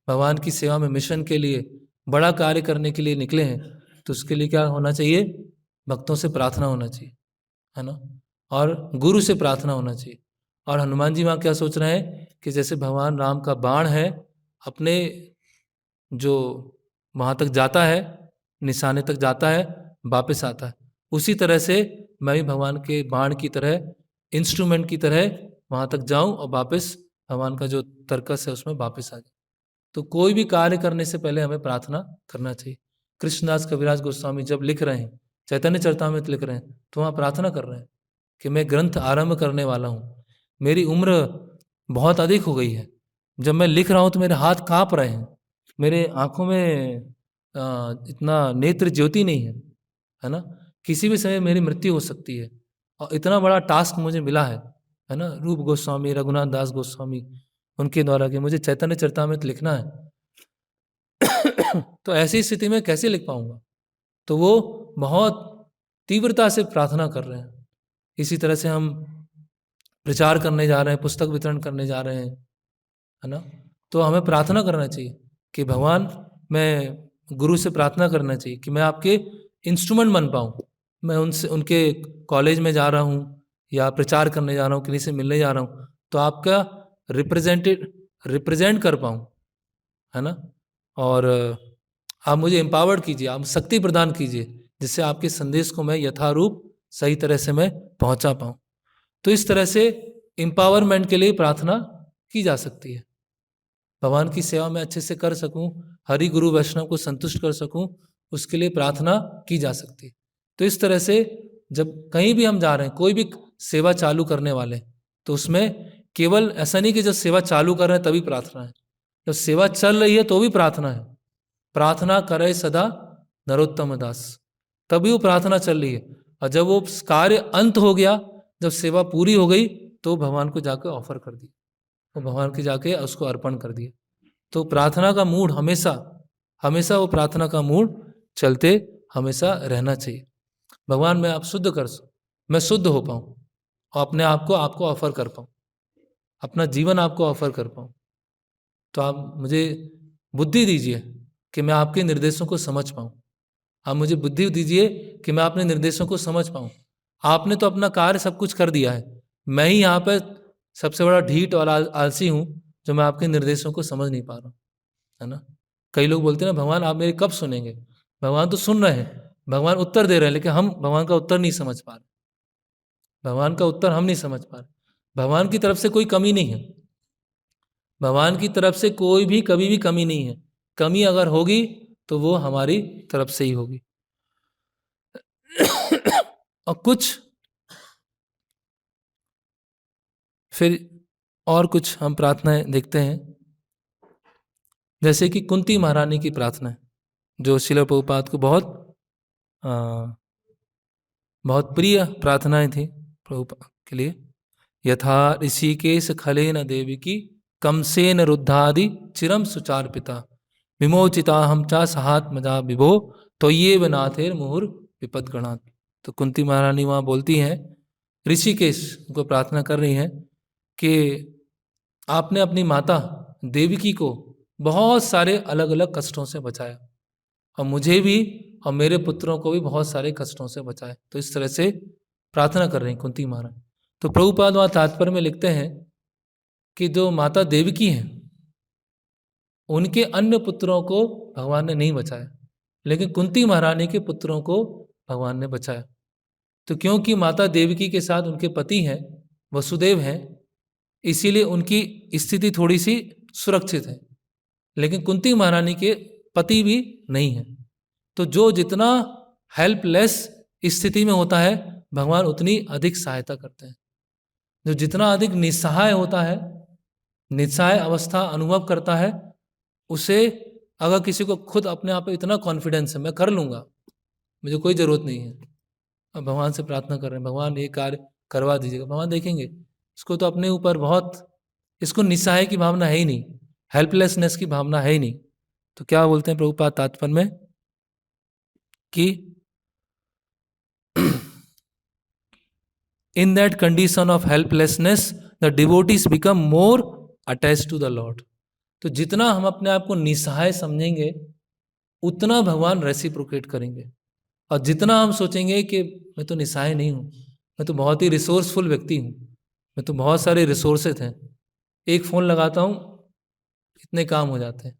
भगवान की सेवा में मिशन के लिए बड़ा कार्य करने के लिए निकले हैं, तो उसके लिए क्या होना चाहिए? भक्तों से प्रार्थना होना चाहिए, है ना, और गुरु से प्रार्थना होना चाहिए। और हनुमान जी वहाँ क्या सोच रहे हैं कि जैसे भगवान राम का बाण है, अपने जो वहाँ तक जाता है, निशाने तक जाता है, वापस आता है, उसी तरह से मैं भी भगवान के बाण की तरह, इंस्ट्रूमेंट की तरह वहाँ तक जाऊं और वापस भगवान का जो तर्कस है उसमें वापस आ जाए। तो कोई भी कार्य करने से पहले हमें प्रार्थना करना चाहिए। कृष्णदास कविराज गोस्वामी जब लिख रहे हैं, चैतन्य चरितामृत लिख रहे हैं, तो वहाँ प्रार्थना कर रहे हैं कि मैं ग्रंथ आरंभ करने वाला हूँ, मेरी उम्र बहुत अधिक हो गई है, जब मैं लिख रहा हूँ तो मेरे हाथ काँप रहे हैं, मेरे आँखों में इतना नेत्र ज्योति नहीं है ना, किसी भी समय मेरी मृत्यु हो सकती है, और इतना बड़ा टास्क मुझे मिला है ना, रूप गोस्वामी, रघुनाथ दास गोस्वामी, उनके द्वारा कि मुझे चैतन्य चरितामृत लिखना है। तो ऐसी स्थिति में कैसे लिख पाऊंगा? तो वो बहुत तीव्रता से प्रार्थना कर रहे हैं। इसी तरह से हम प्रचार करने जा रहे हैं, पुस्तक वितरण करने जा रहे हैं, है ना, तो हमें प्रार्थना करना चाहिए कि भगवान, मैं गुरु से प्रार्थना करना चाहिए कि मैं आपके इंस्ट्रूमेंट बन पाऊँ, मैं उनसे, उनके कॉलेज में जा रहा हूँ या प्रचार करने जा रहा हूँ, किसी से मिलने जा रहा हूँ, तो आपका रिप्रेजेंट कर पाऊँ, है ना, और आप मुझे एम्पावर्ड कीजिए, आप शक्ति प्रदान कीजिए, जिससे आपके संदेश को मैं यथारूप सही तरह से मैं पहुंचा पाऊं। तो इस तरह से एम्पावरमेंट के लिए प्रार्थना की जा सकती है। भगवान की सेवा में अच्छे से कर सकूं, हरि गुरु वैष्णव को संतुष्ट कर सकूं, उसके लिए प्रार्थना की जा सकती है। तो इस तरह से जब कहीं भी हम जा रहे हैं, कोई भी सेवा चालू करने वाले, तो उसमें केवल ऐसा नहीं कि जब सेवा चालू कर रहे हैं तभी प्रार्थना है, जब सेवा चल रही है तो भी प्रार्थना है। प्रार्थना करे सदा नरोत्तम दास, तभी वो प्रार्थना चल रही है। और जब वो कार्य अंत हो गया, जब सेवा पूरी हो गई, तो भगवान को जाकर ऑफर कर दिया, वो भगवान के जाके उसको अर्पण कर दिया। तो प्रार्थना का मूड हमेशा हमेशा वो प्रार्थना का मूड चलते हमेशा रहना चाहिए। भगवान मैं आप शुद्ध कर, मैं शुद्ध हो पाऊँ और अपने आप को आपको ऑफर कर पाऊँ, अपना जीवन आपको ऑफर कर पाऊँ। तो आप मुझे बुद्धि दीजिए कि मैं आपके निर्देशों को समझ पाऊँ। आप मुझे बुद्धि दीजिए कि मैं अपने निर्देशों को समझ पाऊँ। आपने तो अपना कार्य सब कुछ कर दिया है, मैं ही यहाँ पर सबसे बड़ा ढीठ और आलसी हूँ जो मैं आपके निर्देशों को समझ नहीं पा रहा हूँ, है ना। कई लोग बोलते हैं ना, भगवान आप मेरी कब सुनेंगे। भगवान तो सुन रहे हैं, भगवान उत्तर दे रहे हैं, लेकिन हम भगवान का उत्तर नहीं समझ पा रहे। भगवान का उत्तर हम नहीं समझ पा रहे। भगवान की तरफ से कोई कमी नहीं है, भगवान की तरफ से कोई भी कभी भी कमी नहीं है। कमी अगर होगी तो वो हमारी तरफ से ही होगी। और कुछ फिर और कुछ हम प्रार्थनाएं देखते हैं, जैसे कि कुंती महारानी की प्रार्थना है, जो श्रील प्रभुपाद को बहुत प्रिय प्रार्थनाएं थी प्रभुपाद के लिए। यथा ऋषिकेश खलेन देवी की कमसेन रुद्धादि चिरम सुचार पिता विमोचिता हम चा सहात्मजा विभो तो ये नाथेर मुहुर विपद गणात। तो कुंती महारानी वहाँ बोलती हैं, ऋषिकेश को प्रार्थना कर रही हैं कि आपने अपनी माता देवकी को बहुत सारे अलग अलग कष्टों से बचाया, और मुझे भी और मेरे पुत्रों को भी बहुत सारे कष्टों से बचाए। तो इस तरह से प्रार्थना कर रही हैं कुंती महारानी। तो प्रभुपाद वहाँ तात्पर्य में लिखते हैं कि जो माता देवकी हैं, उनके अन्य पुत्रों को भगवान ने नहीं बचाया, लेकिन कुंती महारानी के पुत्रों को भगवान ने बचाया। तो क्योंकि माता देवकी के साथ उनके पति हैं, वसुदेव हैं, इसीलिए उनकी स्थिति थोड़ी सी सुरक्षित है, लेकिन कुंती महारानी के पति भी नहीं है। तो जो जितना हेल्पलेस स्थिति में होता है, भगवान उतनी अधिक सहायता करते हैं। जो जितना अधिक निस्सहाय होता है, निस्सहाय अवस्था अनुभव करता है, उसे अगर किसी को खुद अपने आप पे इतना कॉन्फिडेंस है, मैं कर लूँगा, मुझे कोई ज़रूरत नहीं है, अब भगवान से प्रार्थना कर रहे हैं, भगवान ये कार्य करवा दीजिएगा, भगवान देखेंगे। इसको तो अपने ऊपर बहुत, इसको निस्सहाय की भावना है ही नहीं, हेल्पलेसनेस की भावना है ही नहीं। तो क्या बोलते हैं प्रभुपाद तात्पर्य में कि in that condition of helplessness the devotees become more attached to the Lord। तो जितना हम अपने आप को निस्सहाय समझेंगे, उतना भगवान रेसिप्रोकेट करेंगे। और जितना हम सोचेंगे कि मैं तो निस्सहाय नहीं हूँ, मैं तो बहुत ही रिसोर्सफुल व्यक्ति हूँ, मैं तो बहुत सारे रिसोर्सेज हैं, एक फ़ोन लगाता हूँ इतने काम हो जाते हैं,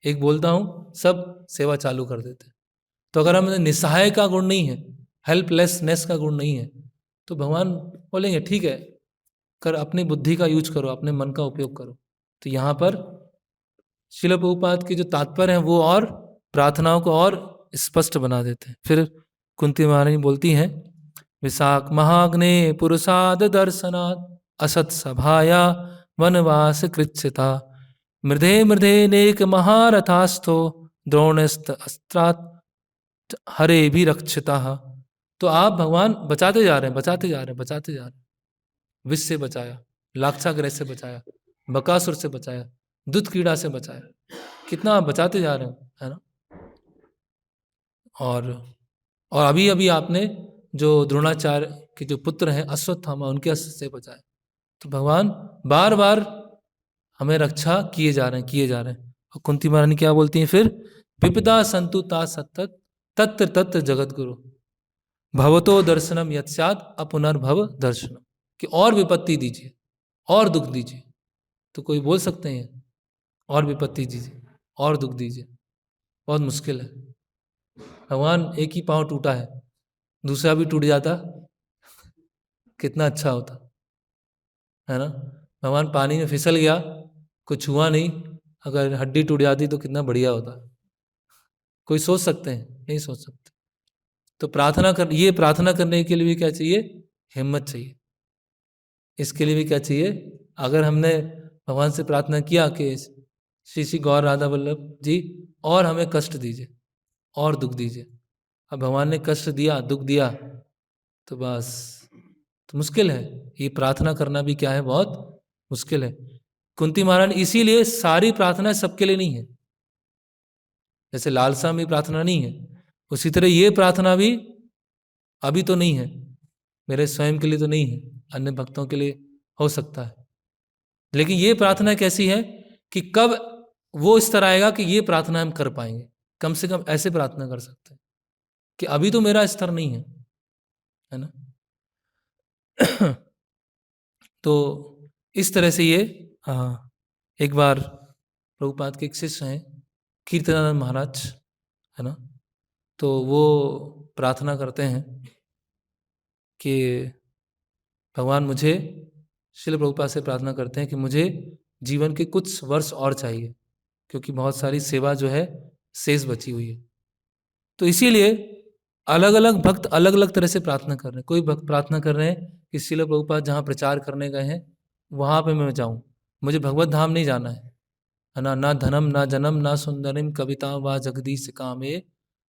एक बोलता हूँ सब सेवा चालू कर देते हैं। तो अगर हमें निस्सहाय का गुण नहीं है, हेल्पलेसनेस का गुण नहीं है, तो भगवान बोलेंगे ठीक है, कर, अपनी बुद्धि का यूज करो, अपने मन का उपयोग करो। तो यहाँ पर श्रील प्रभुपाद के जो तात्पर्य हैं वो और प्रार्थनाओं को और स्पष्ट बना देते हैं। फिर कुंती महारानी बोलती हैं, विशाख महाग्ने पुरुषाद दर्शनात् असत सभाया वनवास कृच्छता मृधे मृधे नेक महारथास्थो द्रोणस्त अस्त्रात् हरे भी रक्षिता। तो आप भगवान बचाते जा रहे हैं, बचाते जा रहे हैं, बचाते जा रहे हैं। विष से बचाया, लाक्षाग्रह से बचाया, बकासुर से बचाया, दूध कीड़ा से बचाया, कितना आप बचाते जा रहे हैं, है ना। और अभी अभी आपने जो द्रोणाचार्य के जो पुत्र हैं अश्वत्थामा, उनके अस्त्र से बचाया। तो भगवान बार बार हमें रक्षा किए जा रहे हैं, किए जा रहे हैं। और कुंती महारानी क्या बोलती हैं फिर, विपदा संतु ता सत्तत तत्र तत्र जगत गुरु भवतो दर्शनम यत्स्यात् अपुनर्भव दर्शनम। कि और विपत्ति दीजिए, और दुख दीजिए। तो कोई बोल सकते हैं और विपत्ति दीजिए और दुख दीजिए, बहुत मुश्किल है। भगवान एक ही पाँव टूटा है, दूसरा भी टूट जाता, कितना अच्छा होता है ना। भगवान पानी में फिसल गया, कुछ हुआ नहीं, अगर हड्डी टूट जाती तो कितना बढ़िया होता। कोई सोच सकते हैं? नहीं सोच सकते। तो ये प्रार्थना करने के लिए भी क्या चाहिए? हिम्मत चाहिए। इसके लिए भी क्या चाहिए? अगर हमने भगवान से प्रार्थना किया कि श्री श्री गौर राधा वल्लभ जी और हमें कष्ट दीजिए और दुख दीजिए, अब भगवान ने कष्ट दिया, दुख दिया, तो बस, तो मुश्किल है। ये प्रार्थना करना भी क्या है? बहुत मुश्किल है। कुंती महारानी, इसीलिए सारी प्रार्थना सबके लिए नहीं है। जैसे लालसा में प्रार्थना नहीं है, उसी तरह ये प्रार्थना भी अभी तो नहीं है, मेरे स्वयं के लिए तो नहीं है, अन्य भक्तों के लिए हो सकता है। लेकिन ये प्रार्थना कैसी है कि कब वो इस तरह आएगा कि ये प्रार्थना हम कर पाएंगे, कम से कम ऐसे प्रार्थना कर सकते हैं कि अभी तो मेरा स्तर नहीं है ना। तो इस तरह से ये एक बार प्रभुपाद के एक शिष्य हैं कीर्तनानंद महाराज, है ना, तो वो प्रार्थना करते हैं कि भगवान मुझे, श्रील प्रभुपाद से प्रार्थना करते हैं कि मुझे जीवन के कुछ वर्ष और चाहिए, क्योंकि बहुत सारी सेवा जो है शेष बची हुई है। तो इसीलिए अलग अलग भक्त अलग अलग तरह से प्रार्थना कर रहे हैं। कोई भक्त प्रार्थना कर रहे हैं कि श्रील प्रभुपाद जहाँ प्रचार करने गए हैं वहाँ पे मैं जाऊँ, मुझे भगवत धाम नहीं जाना है ना, ना धनम ना जनम ना सुंदरिम कविता व जगदीश कामे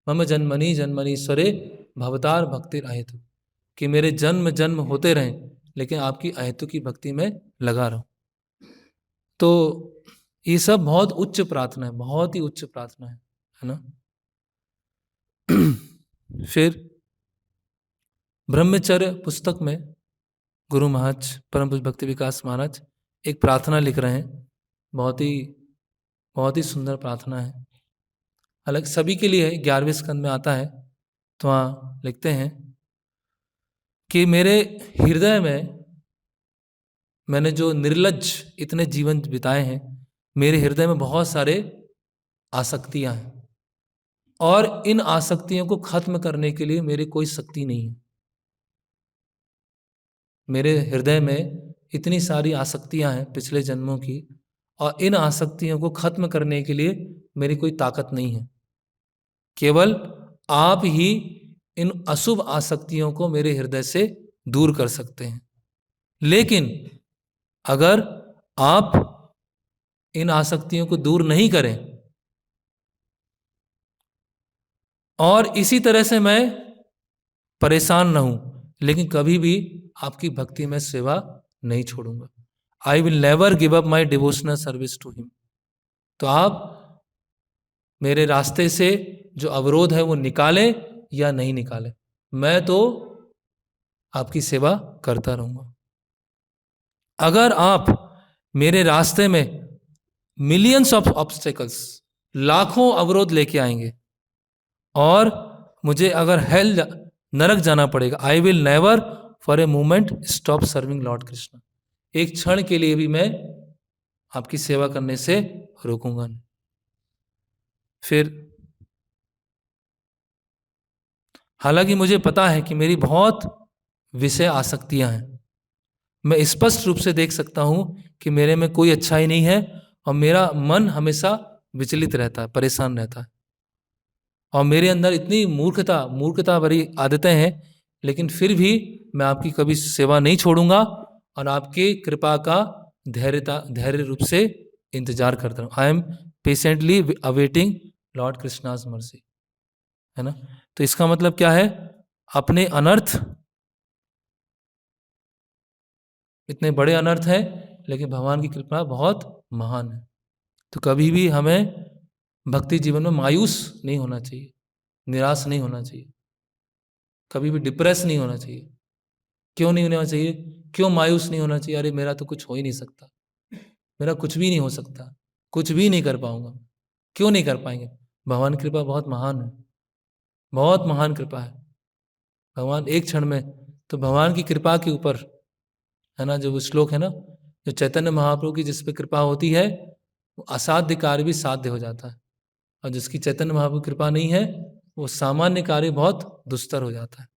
मम जन्मनि जन्मनीश्वरे भवतार भक्तिर अहेतु, कि मेरे जन्म जन्म होते रहें लेकिन आपकी अहेतु की भक्ति में लगा रहूं। तो ये सब बहुत उच्च प्रार्थना है, बहुत ही उच्च प्रार्थना है ना। फिर ब्रह्मचर्य पुस्तक में गुरु महाराज परम पूज्य भक्ति विकास महाराज एक प्रार्थना लिख रहे हैं, बहुत ही सुंदर प्रार्थना है। अलग सभी के लिए 11वें स्कंद में आता है। तो वहाँ लिखते हैं कि मेरे हृदय में, मैंने जो निर्लज्ज इतने जीवन बिताए हैं, मेरे हृदय में बहुत सारे आसक्तियां हैं और इन आसक्तियों को खत्म करने के लिए मेरी कोई शक्ति नहीं है। मेरे हृदय में इतनी सारी आसक्तियां हैं पिछले जन्मों की, और इन आसक्तियों को खत्म करने के लिए मेरी कोई ताकत नहीं है। केवल आप ही इन अशुभ आसक्तियों को मेरे हृदय से दूर कर सकते हैं। लेकिन अगर आप इन आसक्तियों को दूर नहीं करें और इसी तरह से मैं परेशान न हूं, लेकिन कभी भी आपकी भक्ति में सेवा नहीं छोड़ूंगा। I will never give up my devotional service to him. तो आप मेरे रास्ते से जो अवरोध है वो निकालें या नहीं निकालें, मैं तो आपकी सेवा करता रहूंगा। अगर आप मेरे रास्ते में मिलियंस ऑफ ऑब्स्टेकल्स, लाखों अवरोध लेके आएंगे और मुझे अगर हेल नरक जाना पड़ेगा, आई will never for a moment stop serving Lord Krishna. एक क्षण के लिए भी मैं आपकी सेवा करने से रोकूंगा नहीं। फिर हालांकि मुझे पता है कि मेरी बहुत विषय आसक्तियां हैं, मैं स्पष्ट रूप से देख सकता हूं कि मेरे में कोई अच्छाई नहीं है और मेरा मन हमेशा विचलित रहता है, परेशान रहता है, और मेरे अंदर इतनी मूर्खता भरी आदतें हैं, लेकिन फिर भी मैं आपकी कभी सेवा नहीं छोड़ूंगा और आपकी कृपा का धैर्य रूप से इंतजार करता हूँ। I am patiently awaiting Lord Krishna's mercy, है ना। तो इसका मतलब क्या है? अपने अनर्थ, इतने बड़े अनर्थ हैं लेकिन भगवान की कृपा बहुत महान है। तो कभी भी हमें भक्ति जीवन में मायूस नहीं होना चाहिए, निराश नहीं होना चाहिए, कभी भी डिप्रेस नहीं होना चाहिए। क्यों नहीं होना चाहिए? क्यों मायूस नहीं होना चाहिए? अरे मेरा तो कुछ हो ही नहीं सकता, मेरा कुछ भी नहीं हो सकता, कुछ भी नहीं कर पाऊंगा। क्यों नहीं कर पाएंगे? भगवान की कृपा बहुत महान है, बहुत महान कृपा है। भगवान एक क्षण में, तो भगवान की कृपा के ऊपर, है ना, जो वो श्लोक है ना, जो चैतन्य महाप्रभु की जिस पे कृपा होती है वो असाध्य कार्य भी साध्य हो जाता है। और जिसकी चैतन्य महाप्रभु की कृपा नहीं है वो सामान्य कार्य बहुत दुस्तर हो जाता है।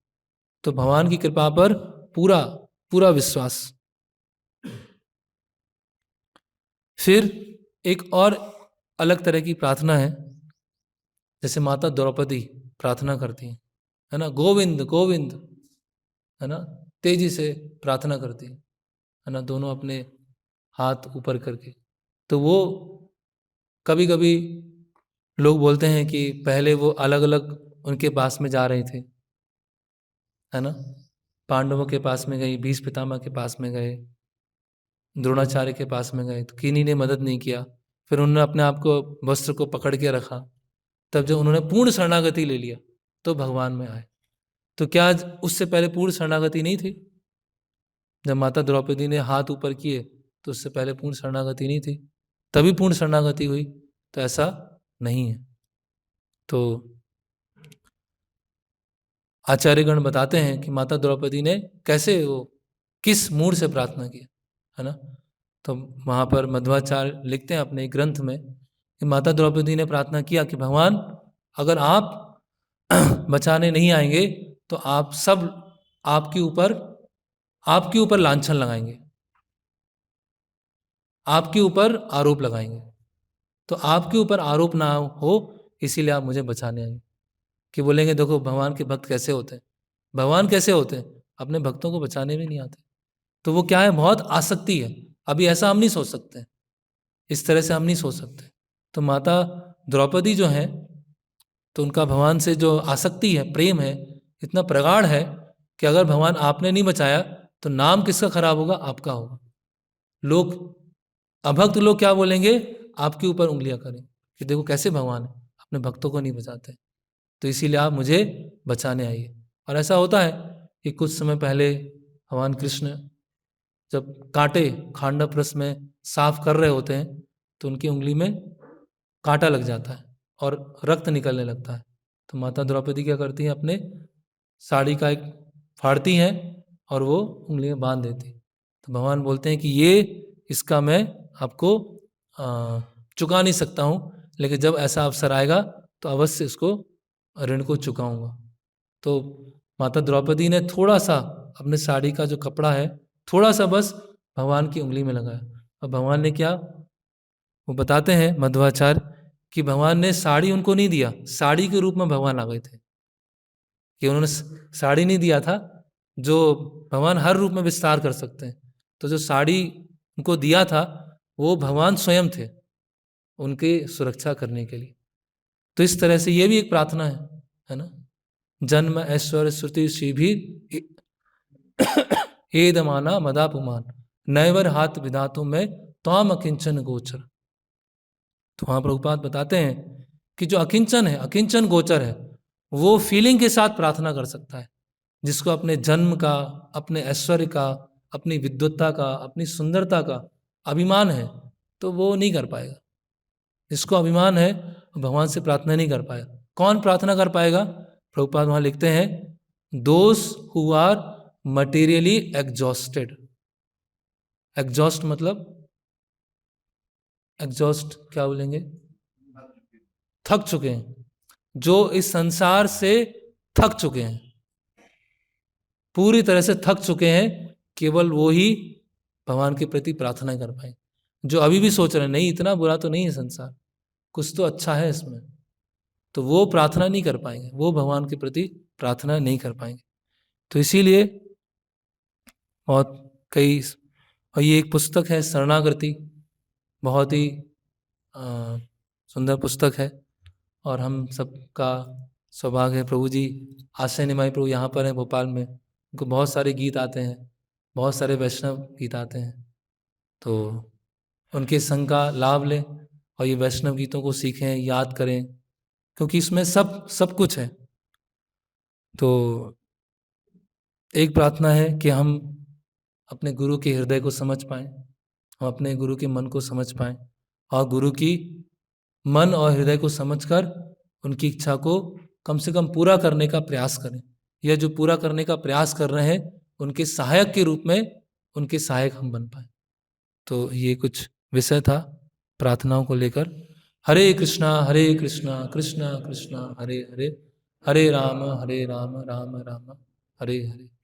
तो भगवान की कृपा पर पूरा पूरा विश्वास। फिर एक और अलग तरह की प्रार्थना है, जैसे माता द्रौपदी प्रार्थना करती है ना, गोविंद गोविंद, है ना, तेजी से प्रार्थना करती है ना, दोनों अपने हाथ ऊपर करके। तो वो कभी कभी लोग बोलते हैं कि पहले वो अलग अलग उनके पास में जा रहे थे, है ना, पांडवों के पास में गई, भीष्म पितामह के पास में गए, द्रोणाचार्य के पास में गए, तो किन्हीं ने मदद नहीं किया। फिर उन्होंने अपने आप को वस्त्र को पकड़ के रखा, तब जब उन्होंने पूर्ण शरणागति ले लिया तो भगवान में आए। तो क्या उससे पहले पूर्ण शरणागति नहीं थी? जब माता द्रौपदी ने हाथ ऊपर किए तो उससे पहले पूर्ण शरणागति नहीं थी, तभी पूर्ण शरणागति हुई? तो ऐसा नहीं है। तो आचार्यगण बताते हैं कि माता द्रौपदी ने कैसे वो किस मूड से प्रार्थना की, है ना। तो वहाँ पर मध्वाचार्य लिखते हैं अपने ग्रंथ में कि माता द्रौपदी ने प्रार्थना किया कि भगवान अगर आप बचाने नहीं आएंगे तो आप सब आपके ऊपर लांछन लगाएंगे, आपके ऊपर आरोप लगाएंगे। तो आपके ऊपर आरोप ना हो इसीलिए आप मुझे बचाने आएंगे। कि बोलेंगे देखो भगवान के भक्त कैसे होते हैं, भगवान कैसे होते हैं, अपने भक्तों को बचाने में नहीं आते। तो वो क्या है, बहुत आसक्ति है। अभी ऐसा हम नहीं सोच सकते, इस तरह से हम नहीं सोच सकते। तो माता द्रौपदी जो है, तो उनका भगवान से जो आसक्ति है, प्रेम है, इतना प्रगाढ़ है कि अगर भगवान आपने नहीं बचाया तो नाम किसका खराब होगा, आपका होगा। लोग, अभक्त लोग क्या बोलेंगे, आपके ऊपर उंगलियां करें कि देखो कैसे भगवान है, अपने भक्तों को नहीं बचाते। तो इसीलिए आप मुझे बचाने आइए। और ऐसा होता है कि कुछ समय पहले भगवान कृष्ण जब कांटे खांडव रस में साफ कर रहे होते हैं तो उनकी उंगली में कांटा लग जाता है और रक्त निकलने लगता है। तो माता द्रौपदी क्या करती हैं, अपने साड़ी का एक फाड़ती हैं और वो उंगली में बांध देती। तो भगवान बोलते हैं कि ये इसका मैं आपको चुका नहीं सकता हूँ, लेकिन जब ऐसा अवसर आएगा तो अवश्य इसको ऋण को चुकाऊंगा। तो माता द्रौपदी ने थोड़ा सा अपने साड़ी का जो कपड़ा है, थोड़ा सा बस भगवान की उंगली में लगाया। और भगवान ने क्या, वो बताते हैं मध्वाचार्य कि भगवान ने साड़ी उनको नहीं दिया, साड़ी के रूप में भगवान आ गए थे। कि उन्होंने साड़ी नहीं दिया था, जो भगवान हर रूप में विस्तार कर सकते हैं। तो जो साड़ी उनको दिया था वो भगवान स्वयं थे, उनके सुरक्षा करने के लिए। तो इस तरह से ये भी एक प्रार्थना है ना। जन्म ऐश्वर्य श्रुति श्रीभी एदमाना मदापुमान नैवर हाथ विधातु में त्वाम अकिंचन गोचर। तो वहां प्रभुपाद बताते हैं कि जो अकिंचन है, अकिंचन गोचर है, वो फीलिंग के साथ प्रार्थना कर सकता है। जिसको अपने जन्म का, अपने ऐश्वर्य का, अपनी विद्वत्ता का, अपनी सुंदरता का अभिमान है, तो वो नहीं कर पाएगा। जिसको अभिमान है भगवान से प्रार्थना नहीं कर पाएगा। कौन प्रार्थना कर पाएगा? प्रभुपाद वहां लिखते हैं, those who are materially exhausted. Exhaust मतलब, एग्जॉस्ट क्या बोलेंगे, थक चुके हैं, जो इस संसार से थक चुके हैं, पूरी तरह से थक चुके हैं, केवल वो ही भगवान के प्रति प्रार्थना कर पाए। जो अभी भी सोच रहे हैं नहीं इतना बुरा तो नहीं है संसार, कुछ तो अच्छा है इसमें, तो वो प्रार्थना नहीं कर पाएंगे, वो भगवान के प्रति प्रार्थना नहीं कर पाएंगे। तो इसीलिए बहुत कई, और ये एक पुस्तक है शरणागति, बहुत ही सुंदर पुस्तक है। और हम सबका सौभाग्य है, प्रभु जी आश्रय निमाई प्रभु यहाँ पर हैं भोपाल में, उनको बहुत सारे गीत आते हैं, बहुत सारे वैष्णव गीत आते हैं। तो उनके संग का लाभ लें और ये वैष्णव गीतों को सीखें, याद करें, क्योंकि इसमें सब सब कुछ है। तो एक प्रार्थना है कि हम अपने गुरु के हृदय को समझ पाएं, हम अपने गुरु के मन को समझ पाएं, और गुरु की मन और हृदय को समझकर उनकी इच्छा को कम से कम पूरा करने का प्रयास करें। यह जो पूरा करने का प्रयास कर रहे हैं उनके सहायक के रूप में उनके सहायक हम बन पाए। तो ये कुछ विषय था प्रार्थनाओं को लेकर। हरे कृष्णा कृष्णा कृष्णा हरे हरे, हरे राम राम राम हरे हरे।